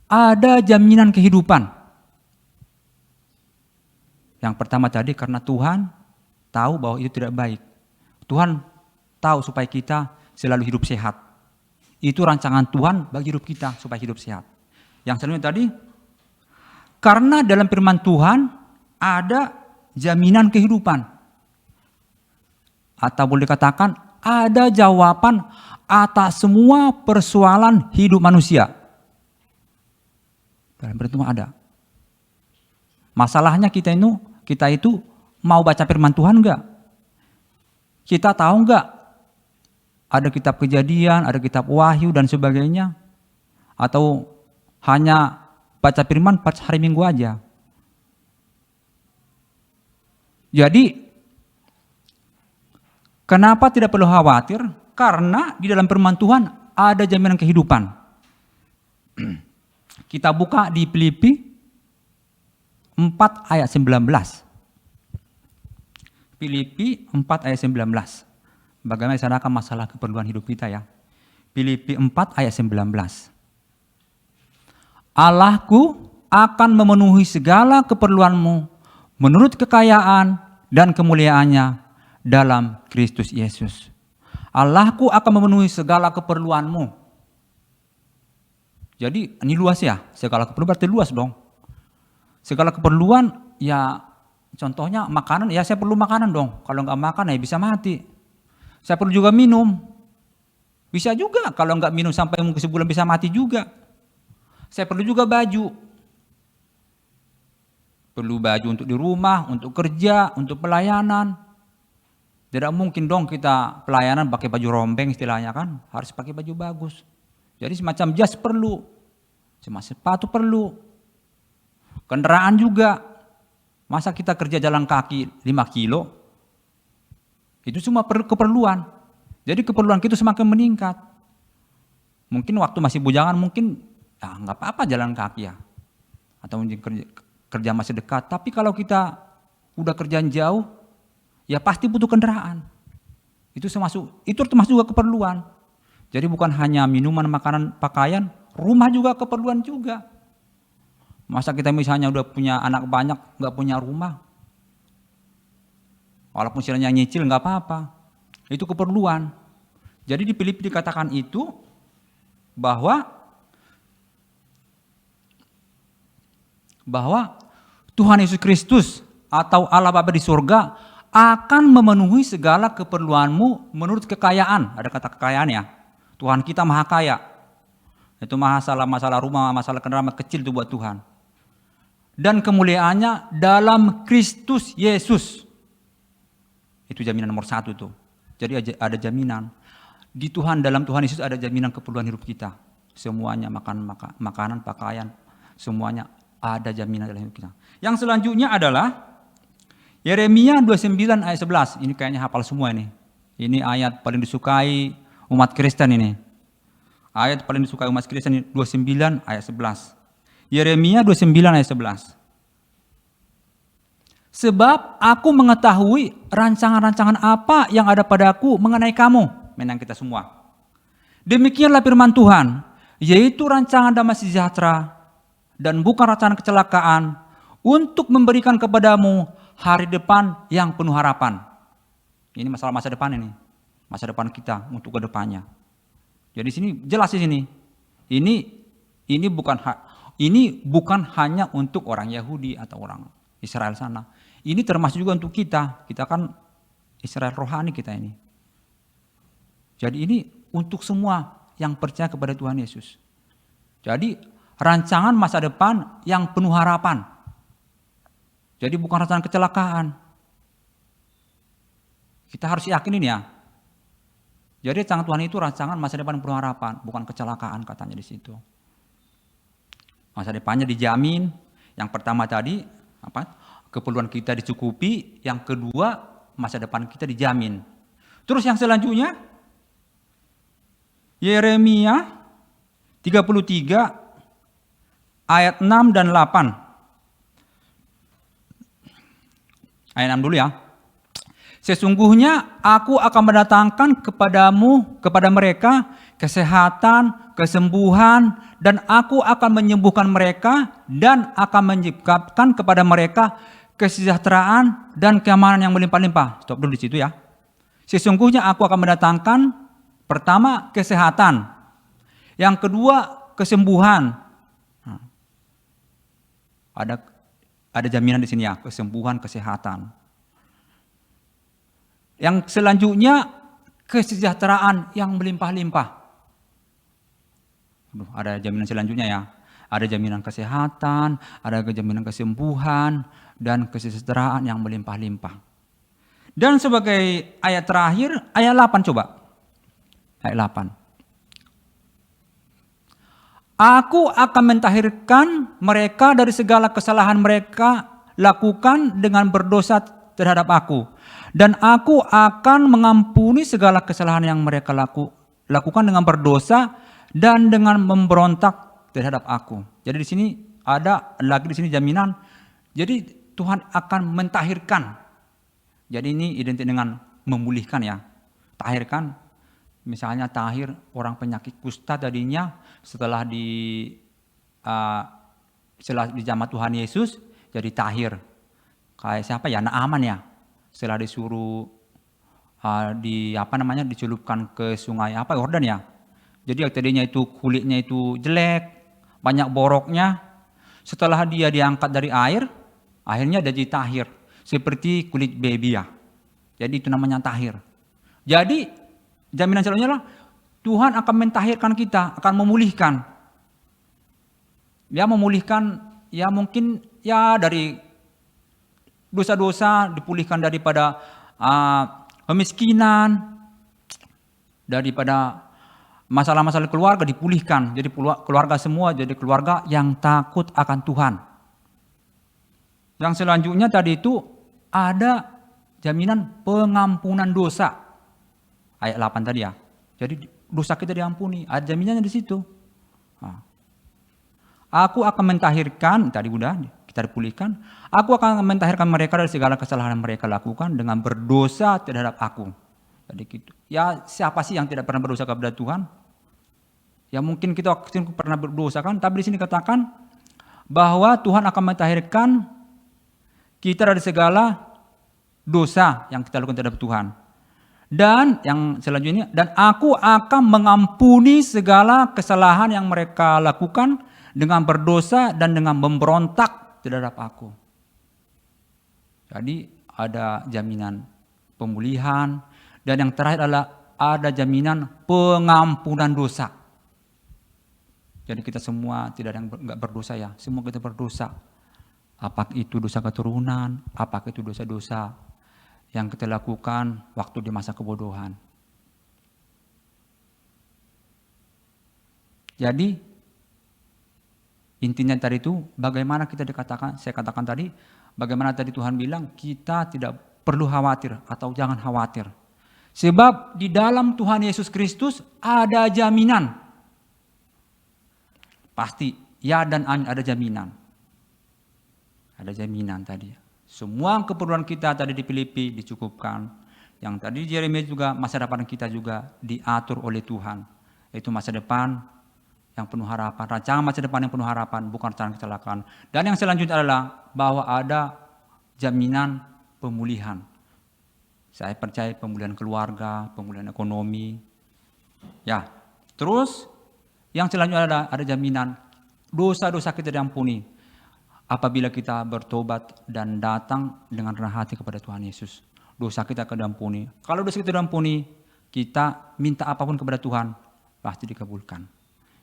Speaker 2: ada jaminan kehidupan. Yang pertama tadi karena Tuhan tahu bahwa itu tidak baik. Tuhan tahu supaya kita selalu hidup sehat. Itu rancangan Tuhan bagi hidup kita supaya hidup sehat. Yang selanjutnya tadi, karena dalam firman Tuhan ada jaminan kehidupan. Atau boleh dikatakan ada jawaban atas semua persoalan hidup manusia. Dalam firman Tuhan ada. Masalahnya kita itu mau baca firman Tuhan enggak? Kita tahu enggak? Ada kitab Kejadian, ada kitab Wahyu dan sebagainya. Atau hanya baca firman pas hari Minggu aja. Jadi, kenapa tidak perlu khawatir? Karena di dalam firman Tuhan ada jaminan kehidupan. Kita buka di Filipi 4 ayat 19. Filipi 4 ayat 19. Bagaimana disanakan masalah keperluan hidup kita ya. Filipi 4 ayat 19. Allahku akan memenuhi segala keperluanmu menurut kekayaan dan kemuliaannya dalam Kristus Yesus. Allahku akan memenuhi segala keperluanmu. Jadi ini luas ya, segala keperluan berarti luas dong. Segala keperluan ya contohnya makanan, ya saya perlu makanan dong. Kalau nggak makan ya bisa mati. Saya perlu juga minum. Bisa juga, kalau nggak minum sampai mungkin sebulan bisa mati juga. Saya perlu juga baju. Perlu baju untuk di rumah, untuk kerja, untuk pelayanan. Tidak mungkin dong kita pelayanan pakai baju rombeng istilahnya kan. Harus pakai baju bagus. Jadi semacam jas perlu. Semacam sepatu perlu. Kendaraan juga. Masa kita kerja jalan kaki 5 kilo? Itu semua keperluan. Jadi keperluan kita semakin meningkat. Mungkin waktu masih bujangan mungkin ya nggak apa-apa jalan kaki ya. Atau mungkin kerja masih dekat. Tapi kalau kita udah kerjaan jauh, ya pasti butuh kendaraan. Itu termasuk juga keperluan. Jadi bukan hanya minuman, makanan, pakaian, rumah juga keperluan juga. Masa kita misalnya udah punya anak banyak, nggak punya rumah. Walaupun istilahnya nyicil nggak apa-apa. Itu keperluan. Jadi di Filipi dikatakan itu bahwa Tuhan Yesus Kristus atau Allah Bapa di surga akan memenuhi segala keperluanmu menurut kekayaan. Ada kata kekayaan ya. Tuhan kita maha kaya. Itu masalah rumah, masalah kendaraan kecil itu buat Tuhan. Dan kemuliaannya dalam Kristus Yesus. Itu jaminan nomor 1 tuh. Jadi ada jaminan. Di Tuhan, dalam Tuhan Yesus ada jaminan keperluan hidup kita. Semuanya makanan, pakaian, semuanya ada jaminan dalam hidup kita. Yang selanjutnya adalah Yeremia 29 ayat 11. Ini kayaknya hafal semua ini. Ini ayat paling disukai umat Kristen ini. Ayat paling disukai umat Kristen ini 29 ayat 11. Yeremia 29 ayat 11. Sebab aku mengetahui rancangan-rancangan apa yang ada padaku mengenai kamu, menang kita semua. Demikianlah firman Tuhan, yaitu rancangan damai sejahtera dan bukan rancangan kecelakaan, untuk memberikan kepadamu hari depan yang penuh harapan. Ini masalah masa depan ini, masa depan kita untuk ke depannya. Jadi sini jelas di sini, ini bukan hanya untuk orang Yahudi atau orang Israel sana. Ini termasuk juga untuk kita. Kita kan Israel rohani kita ini. Jadi ini untuk semua yang percaya kepada Tuhan Yesus. Jadi rancangan masa depan yang penuh harapan. Jadi bukan rancangan kecelakaan. Kita harus yakin ini ya. Jadi rancangan Tuhan itu rancangan masa depan yang penuh harapan, bukan kecelakaan katanya di situ. Masa depannya dijamin. Yang pertama tadi apa? Keperluan kita dicukupi, yang kedua masa depan kita dijamin. Terus yang selanjutnya Yeremia 33 ayat 6 dan 8. Ayat 6 dulu ya. Sesungguhnya aku akan mendatangkan kepada mereka kesehatan, kesembuhan, dan aku akan menyembuhkan mereka dan akan menciptakan kepada mereka kesejahteraan dan keamanan yang melimpah-limpah. Stop dulu di situ ya. Sesungguhnya aku akan mendatangkan pertama kesehatan, yang kedua kesembuhan. Nah, ada jaminan di sini ya, kesembuhan, kesehatan. Yang selanjutnya kesejahteraan yang melimpah-limpah. Ada jaminan selanjutnya ya. Ada jaminan kesehatan, ada jaminan kesembuhan, dan kesejahteraan yang melimpah-limpah. Dan sebagai ayat terakhir, ayat 8 coba. Ayat 8. Aku akan mentahirkan mereka dari segala kesalahan mereka lakukan dengan berdosa terhadap aku. Dan aku akan mengampuni segala kesalahan yang mereka lakukan dengan berdosa dan dengan memberontak terhadap aku. Jadi di sini ada lagi di sini jaminan. Jadi Tuhan akan mentahirkan. Jadi ini identik dengan memulihkan ya. Tahirkan, misalnya tahir orang penyakit kusta tadinya setelah dijamah Tuhan Yesus jadi tahir. Kayak siapa ya? Naaman ya. Setelah disuruh dicelupkan ke sungai Yordan ya. Jadi yang tadinya itu kulitnya itu jelek, banyak boroknya. Setelah dia diangkat dari air, akhirnya dia jadi tahir. Seperti kulit baby ya. Jadi itu namanya tahir. Jadi jaminan selanjutnya adalah Tuhan akan mentahirkan kita, akan memulihkan. Dia memulihkan ya mungkin ya dari dosa-dosa, dipulihkan daripada kemiskinan, daripada masalah-masalah keluarga dipulihkan. Jadi keluarga semua jadi keluarga yang takut akan Tuhan. Yang selanjutnya tadi itu ada jaminan pengampunan dosa. Ayat 8 tadi ya. Jadi dosa kita diampuni, ada jaminannya di situ. Aku akan mentahirkan, tadi udah kita dipulihkan. Aku akan mentahirkan mereka dari segala kesalahan yang mereka lakukan dengan berdosa terhadap aku. Jadi gitu. Ya siapa sih yang tidak pernah berdosa kepada Tuhan? Ya mungkin kita pernah berdosa kan, tapi di sini katakan bahwa Tuhan akan mentahirkan kita dari segala dosa yang kita lakukan terhadap Tuhan. Dan yang selanjutnya, dan aku akan mengampuni segala kesalahan yang mereka lakukan dengan berdosa dan dengan memberontak terhadap aku. Jadi ada jaminan pemulihan, dan yang terakhir adalah ada jaminan pengampunan dosa. Jadi kita semua tidak ada yang enggak berdosa ya, semua kita berdosa. Apakah itu dosa keturunan, apakah itu dosa-dosa yang kita lakukan waktu di masa kebodohan. Jadi intinya tadi itu bagaimana kita dikatakan, saya katakan tadi, bagaimana tadi Tuhan bilang kita tidak perlu khawatir atau jangan khawatir. Sebab di dalam Tuhan Yesus Kristus ada jaminan. Pasti ya dan amin, ada jaminan. Ada jaminan tadi. Semua keperluan kita tadi di Filipi dicukupkan. Yang tadi di Yeremia juga masa depan kita juga diatur oleh Tuhan. Itu masa depan yang penuh harapan. Rancangan masa depan yang penuh harapan, bukan rancangan kecelakaan. Dan yang selanjutnya adalah bahwa ada jaminan pemulihan. Saya percaya pemulihan keluarga, pemulihan ekonomi. Ya, terus yang selanjutnya ada jaminan dosa-dosa kita diampuni apabila kita bertobat dan datang dengan rendah hati kepada Tuhan Yesus. Dosa kita akan diampuni. Kalau dosa kita diampuni, kita minta apapun kepada Tuhan, pasti dikabulkan.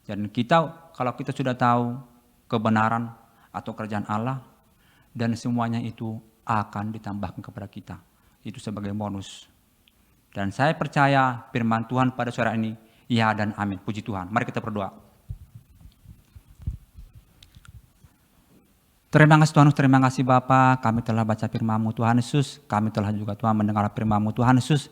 Speaker 2: Dan kita, kalau kita sudah tahu kebenaran atau kerajaan Allah, dan semuanya itu akan ditambahkan kepada kita. Itu sebagai bonus. Dan saya percaya firman Tuhan pada sore ini, ya dan amin. Puji Tuhan. Mari kita berdoa. Terima kasih Tuhan, terima kasih Bapa. Kami telah baca firman-Mu Tuhan Yesus. Kami telah juga Tuhan mendengar firman-Mu Tuhan Yesus.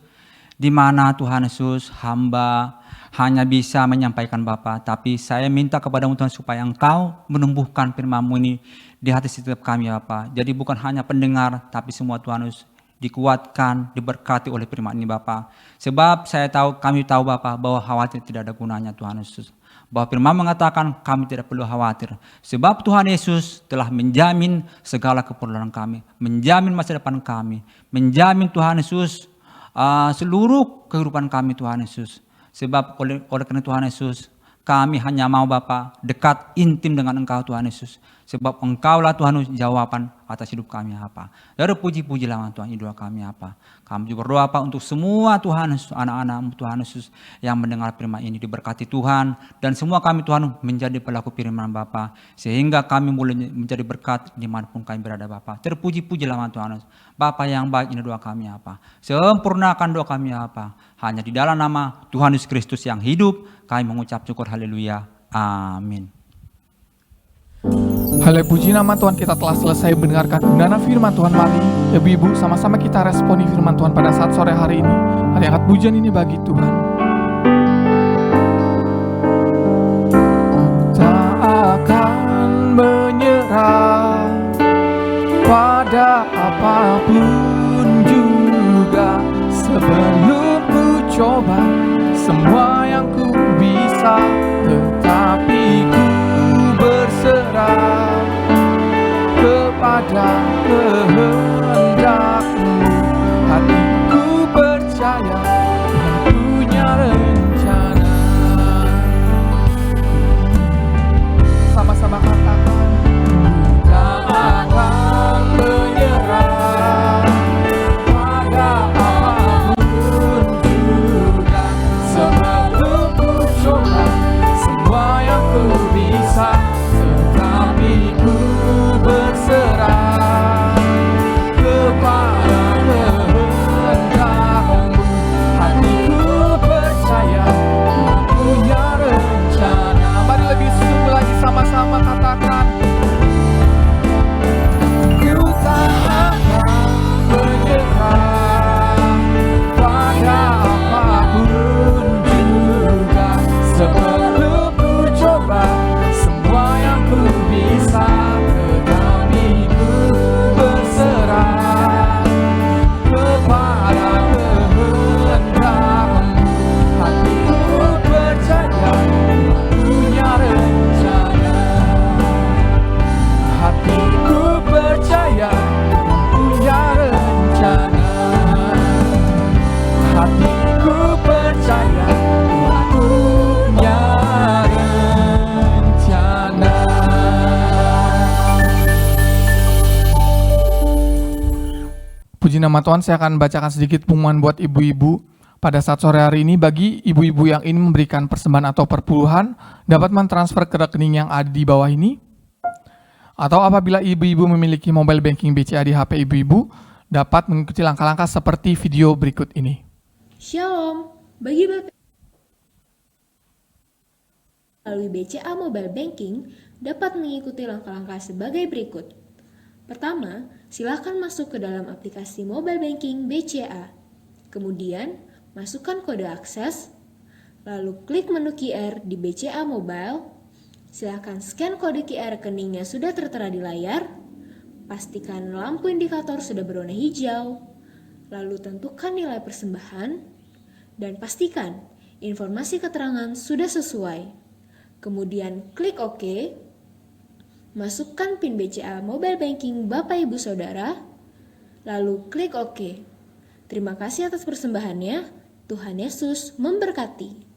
Speaker 2: Di mana Tuhan Yesus hamba hanya bisa menyampaikan Bapa. Tapi saya minta kepadamu Tuhan supaya Engkau menumbuhkan firman-Mu ini di hati setiap kami Bapa. Jadi bukan hanya pendengar, tapi semua Tuhan Yesus dikuatkan, diberkati oleh firman ini Bapa. Sebab kami tahu Bapa bahwa khawatir tidak ada gunanya Tuhan Yesus. Bahwa firman mengatakan kami tidak perlu khawatir. Sebab Tuhan Yesus telah menjamin segala keperluan kami. Menjamin masa depan kami. Menjamin Tuhan Yesus seluruh kehidupan kami Tuhan Yesus. Sebab oleh karena Tuhan Yesus, kami hanya mau Bapa dekat intim dengan Engkau Tuhan Yesus. Sebab Engkaulah Tuhan jawaban atas hidup kami apa. Dari puji-puji lama Tuhan doa kami apa. Kami juga berdoa Pak untuk semua Tuhan Yesus, anak-anak Tuhan Yesus yang mendengar firman ini diberkati Tuhan. Dan semua kami Tuhan menjadi pelaku firman Bapa. Sehingga kami boleh menjadi berkat dimanapun kami berada Bapa. Terpuji-puji lama Tuhan Yesus. Bapa yang baik ini doa kami apa. Sempurnakan doa kami apa. Hanya di dalam nama Tuhan Yesus Kristus yang hidup kami mengucap syukur haleluya. Amin.
Speaker 1: Haleluya, puji nama Tuhan, kita telah selesai mendengarkan undangan firman Tuhan. Mari ibu-ibu sama-sama kita responi firman Tuhan pada saat sore hari ini. Mari angkat pujian ini bagi Tuhan. Tak akan menyerah pada apapun juga, sebelum ku coba semua yang ku bisa, tetapi ku berserah kepada kehendak-Mu. Hatiku percaya Tuhan punya rencana. Sama-sama katakan, tak akan menyerah pada apapun juga, sebelum ku coba semua yang ku bisa, tetapi ku berserah kepada kehendak-Mu. Hatiku percaya Tuhan punya rencana. Mari lebih sungguh lagi sama-sama katakan, ku tak akan menyerah pada apapun juga, sebelum ku coba semua yang ku bisa, tetapi ku berserah kepada kehendak-Mu. Hatiku percaya Tuhan punya rencana. Hatiku percaya Tuhan punya rencana. Hatiku percaya Tuhan punya rencana. Puji nama Tuhan, saya akan bacakan sedikit pengumuman buat ibu-ibu pada saat sore hari ini. Bagi ibu-ibu yang ingin memberikan persembahan atau perpuluhan, dapat mentransfer ke rekening yang ada di bawah ini. Atau apabila ibu-ibu memiliki mobile banking BCA di HP ibu-ibu, dapat mengikuti langkah-langkah seperti video berikut ini.
Speaker 3: Shalom, bagi Bapak melalui BCA Mobile Banking dapat mengikuti langkah-langkah sebagai berikut. Pertama, silakan masuk ke dalam aplikasi Mobile Banking BCA. Kemudian, masukkan kode akses, lalu klik menu QR di BCA Mobile. Silakan scan kode QR rekening yang sudah tertera di layar. Pastikan lampu indikator sudah berwarna hijau. Lalu tentukan nilai persembahan dan pastikan informasi keterangan sudah sesuai. Kemudian klik OK. Masukkan PIN BCA Mobile Banking Bapak Ibu Saudara, lalu klik OK. Terima kasih atas persembahannya. Tuhan Yesus memberkati.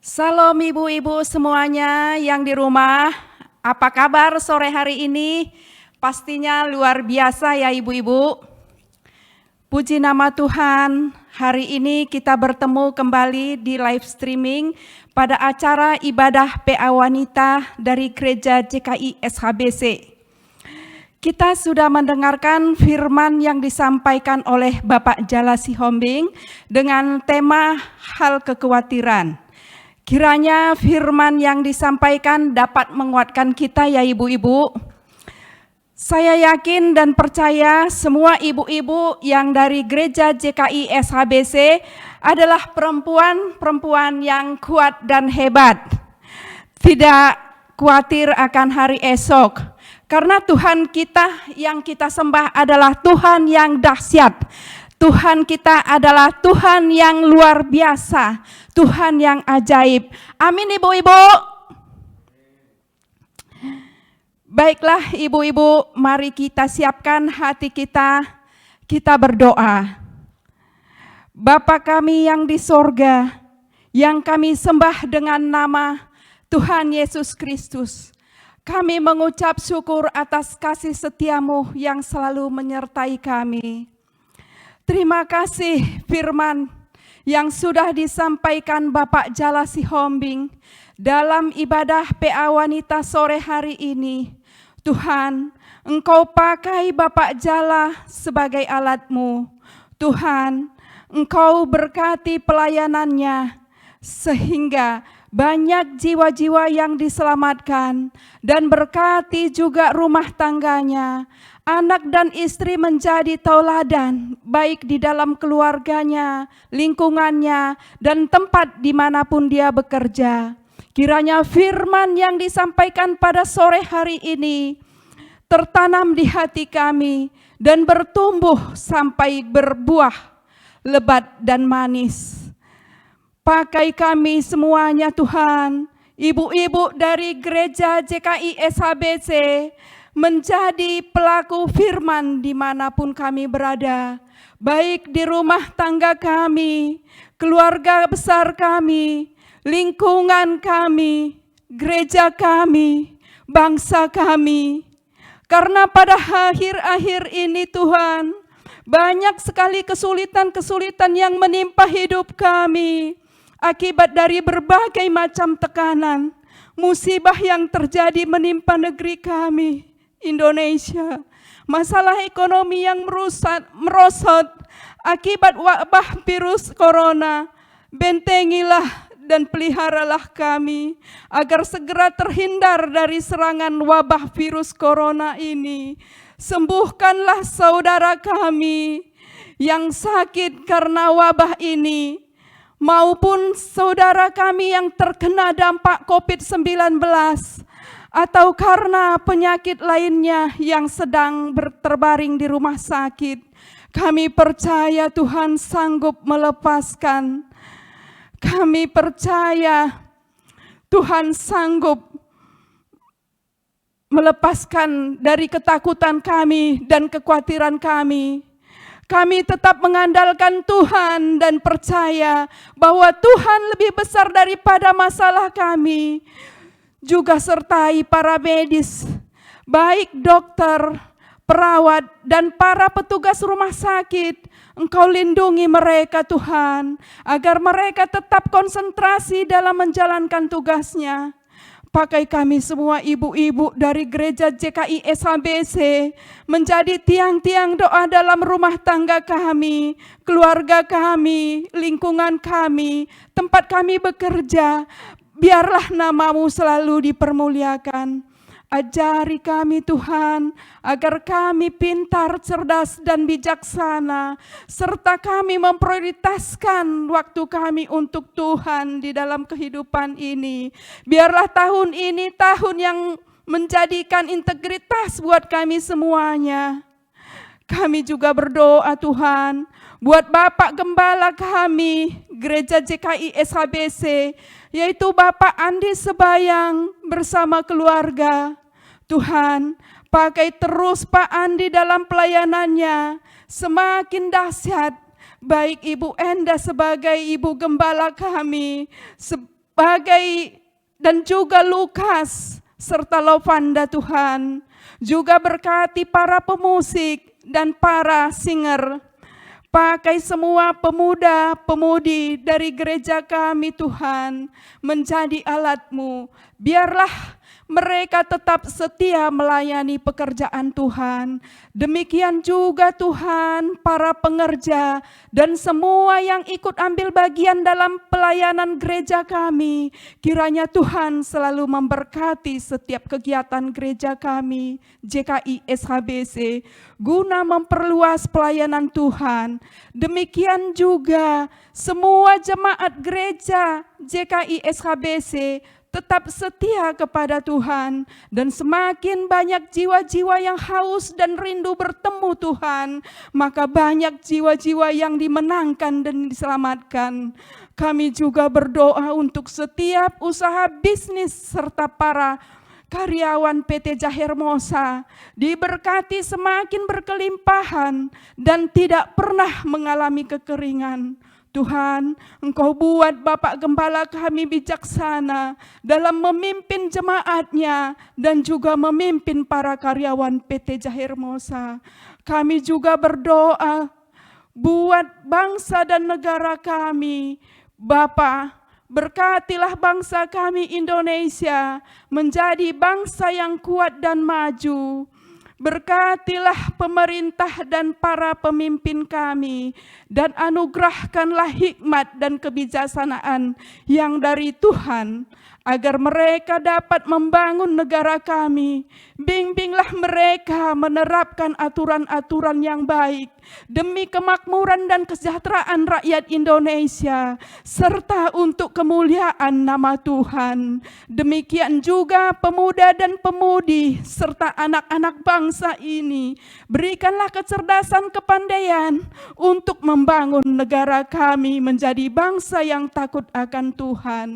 Speaker 4: Salam ibu-ibu semuanya yang di rumah. Apa kabar sore hari ini? Pastinya luar biasa ya ibu-ibu. Puji nama Tuhan, hari ini kita bertemu kembali di live streaming pada acara ibadah PA Wanita dari Gereja JKI SHBC. Kita sudah mendengarkan firman yang disampaikan oleh Bapak Jala Sihombing dengan tema hal kekhawatiran. Kiranya firman yang disampaikan dapat menguatkan kita ya ibu-ibu. Saya yakin dan percaya semua ibu-ibu yang dari Gereja JKI SHBC adalah perempuan-perempuan yang kuat dan hebat. Tidak khawatir akan hari esok. Karena Tuhan kita yang kita sembah adalah Tuhan yang dahsyat. Tuhan kita adalah Tuhan yang luar biasa, Tuhan yang ajaib. Amin ibu-ibu. Baiklah ibu-ibu, mari kita siapkan hati kita, kita berdoa. Bapa kami yang di sorga, yang kami sembah dengan nama Tuhan Yesus Kristus, kami mengucap syukur atas kasih setiamu yang selalu menyertai kami. Terima kasih firman yang sudah disampaikan Bapak Jala Sihombing dalam ibadah PA Wanita sore hari ini. Tuhan, Engkau pakai Bapak Jala sebagai alat-Mu. Tuhan, Engkau berkati pelayanannya sehingga banyak jiwa-jiwa yang diselamatkan, dan berkati juga rumah tangganya. Anak dan istri menjadi tauladan, baik di dalam keluarganya, lingkungannya, dan tempat dimanapun dia bekerja. Kiranya firman yang disampaikan pada sore hari ini tertanam di hati kami dan bertumbuh sampai berbuah lebat dan manis. Pakai kami semuanya Tuhan, ibu-ibu dari gereja JKI SHBC, menjadi pelaku firman dimanapun kami berada, baik di rumah tangga kami, keluarga besar kami, lingkungan kami, gereja kami, bangsa kami. Karena pada akhir-akhir ini Tuhan, banyak sekali kesulitan-kesulitan yang menimpa hidup kami, akibat dari berbagai macam tekanan, musibah yang terjadi menimpa negeri kami, Indonesia. Masalah ekonomi yang merosot akibat wabah virus corona. Bentengilah dan peliharalah kami agar segera terhindar dari serangan wabah virus corona ini. Sembuhkanlah saudara kami yang sakit karena wabah ini, maupun saudara kami yang terkena dampak COVID-19 atau karena penyakit lainnya yang sedang terbaring di rumah sakit. Kami percaya Tuhan sanggup melepaskan. Kami percaya Tuhan sanggup melepaskan dari ketakutan kami dan kekhawatiran kami. Kami tetap mengandalkan Tuhan dan percaya bahwa Tuhan lebih besar daripada masalah kami. Juga sertai para medis, baik dokter, perawat, dan para petugas rumah sakit. Engkau lindungi mereka Tuhan, agar mereka tetap konsentrasi dalam menjalankan tugasnya. Pakai kami semua ibu-ibu dari gereja JKI SHBC menjadi tiang-tiang doa dalam rumah tangga kami, keluarga kami, lingkungan kami, tempat kami bekerja. Biarlah nama-Mu selalu dipermuliakan. Ajari kami Tuhan, agar kami pintar, cerdas, dan bijaksana, serta kami memprioritaskan waktu kami untuk Tuhan di dalam kehidupan ini. Biarlah tahun ini tahun yang menjadikan integritas buat kami semuanya. Kami juga berdoa Tuhan, buat Bapak Gembala kami, Gereja JKI SHBC, yaitu Bapak Andi Sebayang bersama keluarga. Tuhan, pakai terus Pak Andi dalam pelayanannya, semakin dahsyat, baik Ibu Enda sebagai Ibu Gembala kami, sebagai dan juga Lukas, serta Lovanda Tuhan. Juga berkati para pemusik dan para singer. Pakai semua pemuda-pemudi dari gereja kami Tuhan menjadi alat-Mu. Biarlah mereka tetap setia melayani pekerjaan Tuhan. Demikian juga Tuhan para pengerja dan semua yang ikut ambil bagian dalam pelayanan gereja kami. Kiranya Tuhan selalu memberkati setiap kegiatan gereja kami, JKI SHBC, guna memperluas pelayanan Tuhan. Demikian juga semua jemaat gereja JKI SHBC tetap setia kepada Tuhan, dan semakin banyak jiwa-jiwa yang haus dan rindu bertemu Tuhan, maka banyak jiwa-jiwa yang dimenangkan dan diselamatkan. Kami juga berdoa untuk setiap usaha bisnis serta para karyawan PT Jah Hermosa diberkati semakin berkelimpahan dan tidak pernah mengalami kekeringan. Tuhan, Engkau buat Bapak Gembala kami bijaksana dalam memimpin jemaatnya dan juga memimpin para karyawan PT Jah Hermosa. Kami juga berdoa buat bangsa dan negara kami. Bapa, berkatilah bangsa kami Indonesia menjadi bangsa yang kuat dan maju. Berkatilah pemerintah dan para pemimpin kami, dan anugerahkanlah hikmat dan kebijaksanaan yang dari Tuhan, agar mereka dapat membangun negara kami. Bimbinglah mereka menerapkan aturan-aturan yang baik demi kemakmuran dan kesejahteraan rakyat Indonesia, serta untuk kemuliaan nama Tuhan. Demikian juga pemuda dan pemudi serta anak-anak bangsa ini, berikanlah kecerdasan kepandaian untuk membangun negara kami menjadi bangsa yang takut akan Tuhan.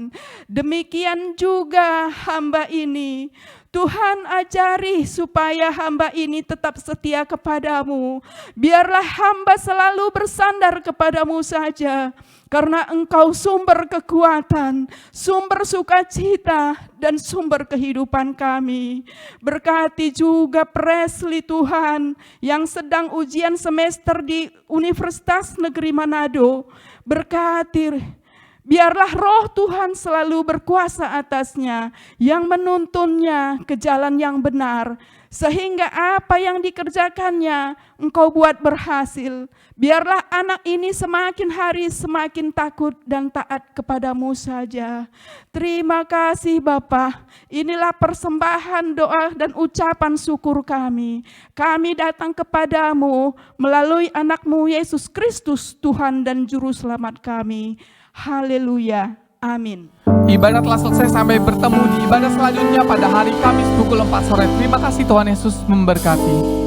Speaker 4: Demikian juga hamba ini, Tuhan ajari supaya hamba ini tetap setia kepadamu. Biarlah hamba selalu bersandar kepadamu saja, karena Engkau sumber kekuatan, sumber sukacita, dan sumber kehidupan kami. Berkati juga Presley Tuhan, yang sedang ujian semester di Universitas Negeri Manado. Berkati, biarlah roh Tuhan selalu berkuasa atasnya, yang menuntunnya ke jalan yang benar, sehingga apa yang dikerjakannya Engkau buat berhasil. Biarlah anak ini semakin hari semakin takut dan taat kepadamu saja. Terima kasih Bapa. Inilah persembahan doa dan ucapan syukur kami. Kami datang kepadamu melalui anak-Mu Yesus Kristus, Tuhan dan Juru Selamat kami. Haleluya, amin.
Speaker 1: Ibadah telah selesai, sampai bertemu di ibadah selanjutnya pada hari Kamis pukul 4 sore. Terima kasih, Tuhan Yesus memberkati.